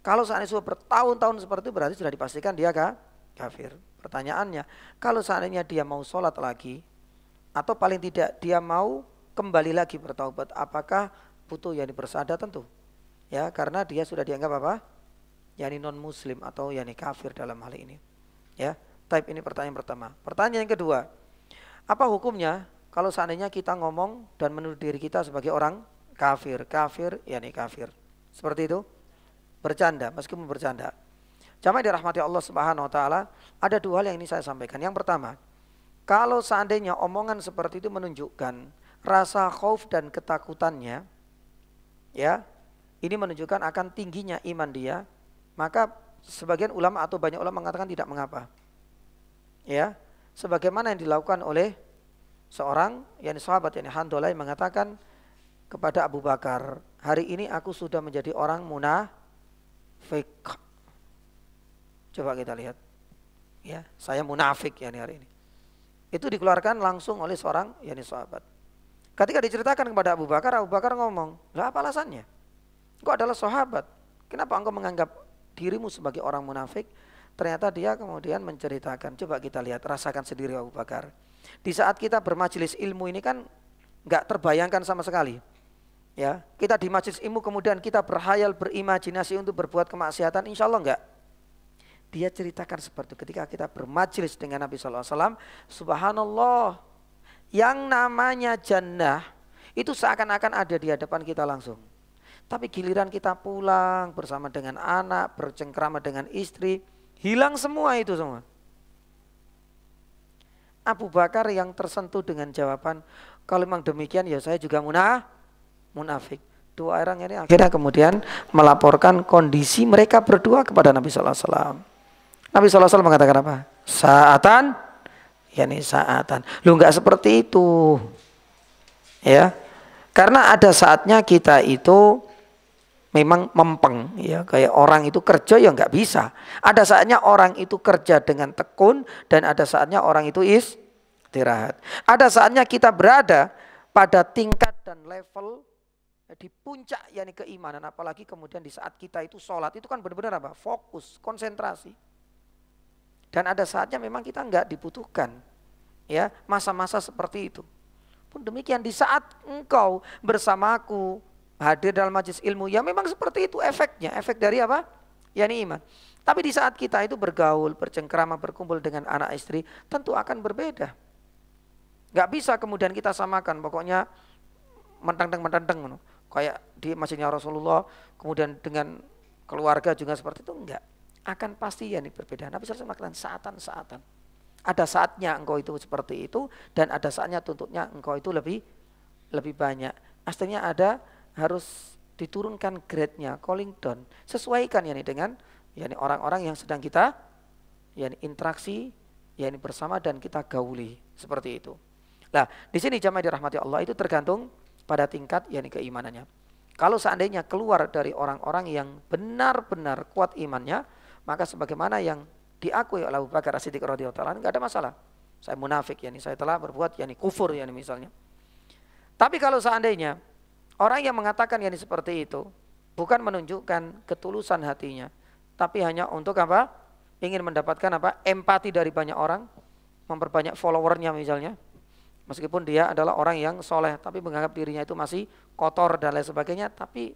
Kalau seandainya sudah bertahun-tahun seperti itu berarti sudah dipastikan dia kafir. Pertanyaannya, kalau seandainya dia mau sholat lagi, atau paling tidak dia mau kembali lagi bertaubat, apakah butuh bersahadat? Tentu. Ya, karena dia sudah dianggap apa? Non muslim atau kafir dalam hal ini. Ya, taib, ini pertanyaan pertama. Pertanyaan yang kedua, apa hukumnya kalau seandainya kita ngomong dan menuduh diri kita sebagai orang kafir? Kafir, kafir. Seperti itu? Bercanda, meskipun bercanda. Jamaah dirahmati Allah Subhanahu wa taala, ada dua hal yang ini saya sampaikan. Yang pertama, kalau seandainya omongan seperti itu menunjukkan rasa khauf dan ketakutannya, ya, ini menunjukkan akan tingginya iman dia, maka sebagian ulama atau banyak ulama mengatakan tidak mengapa. Ya, sebagaimana yang dilakukan oleh seorang sahabat Handalah yang mengatakan kepada Abu Bakar, hari ini aku sudah menjadi orang munafik. Coba kita lihat. Ya, saya munafik hari ini. Itu dikeluarkan langsung oleh seorang sahabat. Ketika diceritakan kepada Abu Bakar ngomong, "Lah, apa alasannya? Engkau adalah sahabat. Kenapa engkau menganggap dirimu sebagai orang munafik?" Ternyata dia kemudian menceritakan, coba kita lihat, rasakan sendiri Abu Bakar. Di saat kita bermajelis ilmu ini kan enggak terbayangkan sama sekali. Ya, kita di majelis ilmu kemudian kita berhayal, berimajinasi untuk berbuat kemaksiatan, insya Allah enggak. Dia ceritakan seperti itu ketika kita bermajelis dengan Nabi SAW, subhanallah, yang namanya jannah itu seakan-akan ada di hadapan kita langsung. Tapi giliran kita pulang bersama dengan anak, bercengkrama dengan istri, hilang semua itu semua. Abu Bakar yang tersentuh dengan jawaban, kalau memang demikian ya saya juga munafik. Dua orang ini akhirnya kemudian melaporkan kondisi mereka berdua kepada Nabi Sallallahu Alaihi Wasallam. Nabi Sallallahu Alaihi Wasallam mengatakan apa? Saatan, yakni saatan. Lu nggak seperti itu, ya. Karena ada saatnya kita itu memang mempeng, ya, kayak orang itu kerja ya nggak bisa. Ada saatnya orang itu kerja dengan tekun dan ada saatnya orang itu istirahat. Ada saatnya kita berada pada tingkat dan level di puncak yakni keimanan, apalagi kemudian di saat kita itu sholat itu kan benar-benar apa? Fokus, konsentrasi. Dan ada saatnya memang kita nggak dibutuhkan, ya, masa-masa seperti itu. Pun demikian di saat engkau bersamaku hadir dalam majelis ilmu, ya memang seperti itu efeknya, efek dari apa? Yani iman. Tapi di saat kita itu bergaul, bercengkrama, berkumpul dengan anak istri, tentu akan berbeda. Gak bisa kemudian kita samakan, pokoknya menteng-menteng, kayak di masjidnya Rasulullah, kemudian dengan keluarga juga seperti itu, enggak. Akan pasti yani berbeda. Nabi SAW mengatakan saatan-saatan. Ada saatnya engkau itu seperti itu, dan ada saatnya tuntutnya engkau itu lebih banyak. Aslinya ada harus diturunkan grade-nya, calling down, sesuaikan yani dengan yani orang-orang yang sedang kita yani interaksi yani bersama dan kita gauli seperti itu. Nah, di sini jamaah dirahmati Allah itu tergantung pada tingkat yani keimanannya. Kalau seandainya keluar dari orang-orang yang benar-benar kuat imannya, maka sebagaimana yang diakui oleh Abu Bakar As-Siddiq radhiyallahu ta'ala, enggak ada masalah. Saya munafik yani saya telah berbuat yani kufur yani misalnya. Tapi kalau seandainya orang yang mengatakan yani seperti itu bukan menunjukkan ketulusan hatinya, tapi hanya untuk apa? Ingin mendapatkan apa? Empati dari banyak orang, memperbanyak followernya misalnya. Meskipun dia adalah orang yang soleh, tapi menganggap dirinya itu masih kotor dan lain sebagainya, tapi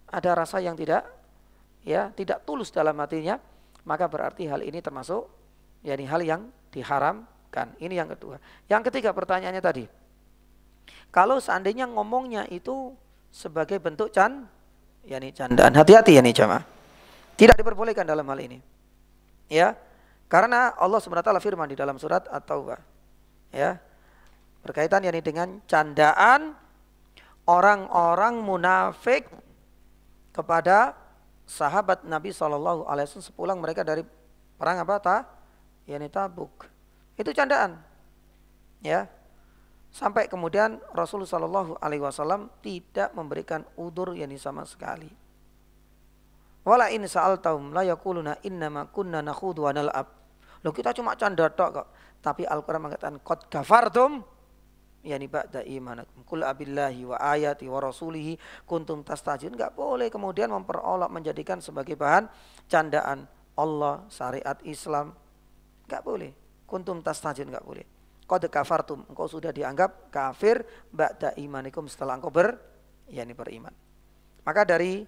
ada rasa yang tidak tulus dalam hatinya, maka berarti hal ini termasuk yani hal yang diharamkan. Ini yang kedua. Yang ketiga pertanyaannya tadi, kalau seandainya ngomongnya itu sebagai bentuk yani candaan, hati-hati yani jamaah. Tidak diperbolehkan dalam hal ini. Ya. Karena Allah SWT firman di dalam surat At-Taubah, ya, berkaitan yani dengan candaan orang-orang munafik kepada sahabat Nabi SAW sepulang mereka dari perang apa? Yani Tabuk. Itu candaan. Ya. Sampai kemudian Rasulullah SAW tidak memberikan udzur yani sama sekali. Wala in sa'altahum la yaquluna innama kunna nakhudu wa nal'ab. Loh, kita cuma canda tok kok. Tapi Al-Qur'an mengatakan qad kafartum yani ba'da imanakum. Qul abillahi wa ayati wa rasulihi kuntum tastajin. Enggak boleh kemudian memperolok menjadikan sebagai bahan candaan Allah, syariat Islam. Enggak boleh. Kuntum tastajin enggak boleh. Qad kafartum, engkau sudah dianggap kafir ba'da imanikum, setelah engkau beriman. Maka dari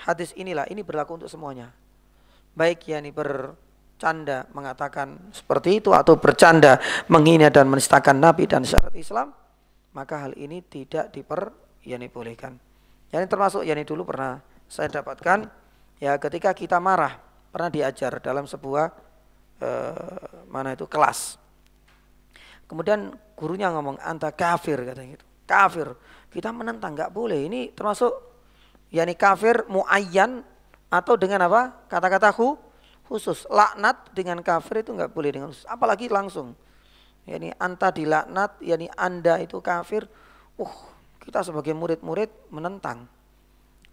hadis inilah, ini berlaku untuk semuanya. Baik yani bercanda mengatakan seperti itu atau bercanda menghina dan menistakan Nabi dan syariat Islam, maka hal ini tidak diperbolehkan. Yani termasuk yani dulu pernah saya dapatkan ya, ketika kita marah, pernah diajar dalam sebuah kelas. Kemudian gurunya ngomong anta kafir, katanya gitu. Kafir. Kita menentang, enggak boleh. Ini termasuk yani kafir muayyan atau dengan apa? Kata-kata khusus. Laknat dengan kafir itu enggak boleh dengan khusus. Apalagi langsung. Yani anta dilaknat, yani anda itu kafir. Kita sebagai murid-murid menentang.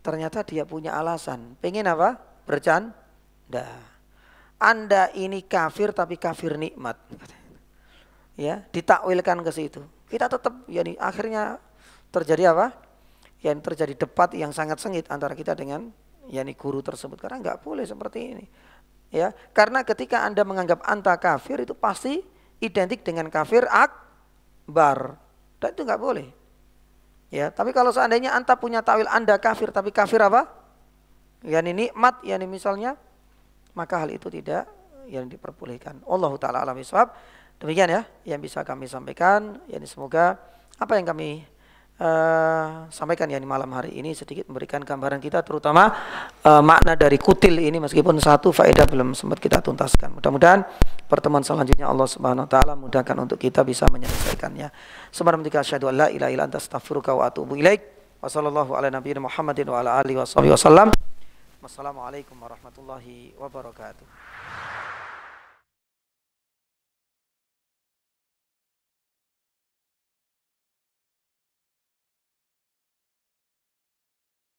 Ternyata dia punya alasan. Pengen apa? Bercanda. Anda ini kafir tapi kafir nikmat. Ya, ditakwilkan ke situ. Kita tetap yani akhirnya terjadi apa? Yang terjadi debat yang sangat sengit antara kita dengan yani guru tersebut, karena enggak boleh seperti ini. Ya, karena ketika Anda menganggap anta kafir itu pasti identik dengan kafir akbar. Dan itu enggak boleh. Ya, tapi kalau seandainya anta punya takwil Anda kafir tapi kafir apa? Yani nikmat, yani misalnya, maka hal itu tidak yang diperbolehkan. Allahu ta'ala alam bishawab. Demikian ya yang bisa kami sampaikan. Yani semoga apa yang kami sampaikan ya di malam hari ini, sedikit memberikan gambaran kita terutama makna dari kutil ini, meskipun satu faedah belum sempat kita tuntaskan. Mudah-mudahan pertemuan selanjutnya Allah Subhanahu wa taala mudahkan untuk kita bisa menyelesaikannya. Subhanaka asyhadu an la ilaha illa anta astaghfiruka wa atubu ilaik. Wa sallallahu ala nabiyina Muhammadin wa ala alihi wasallam. Wassalamualaikum warahmatullahi wabarakatuh.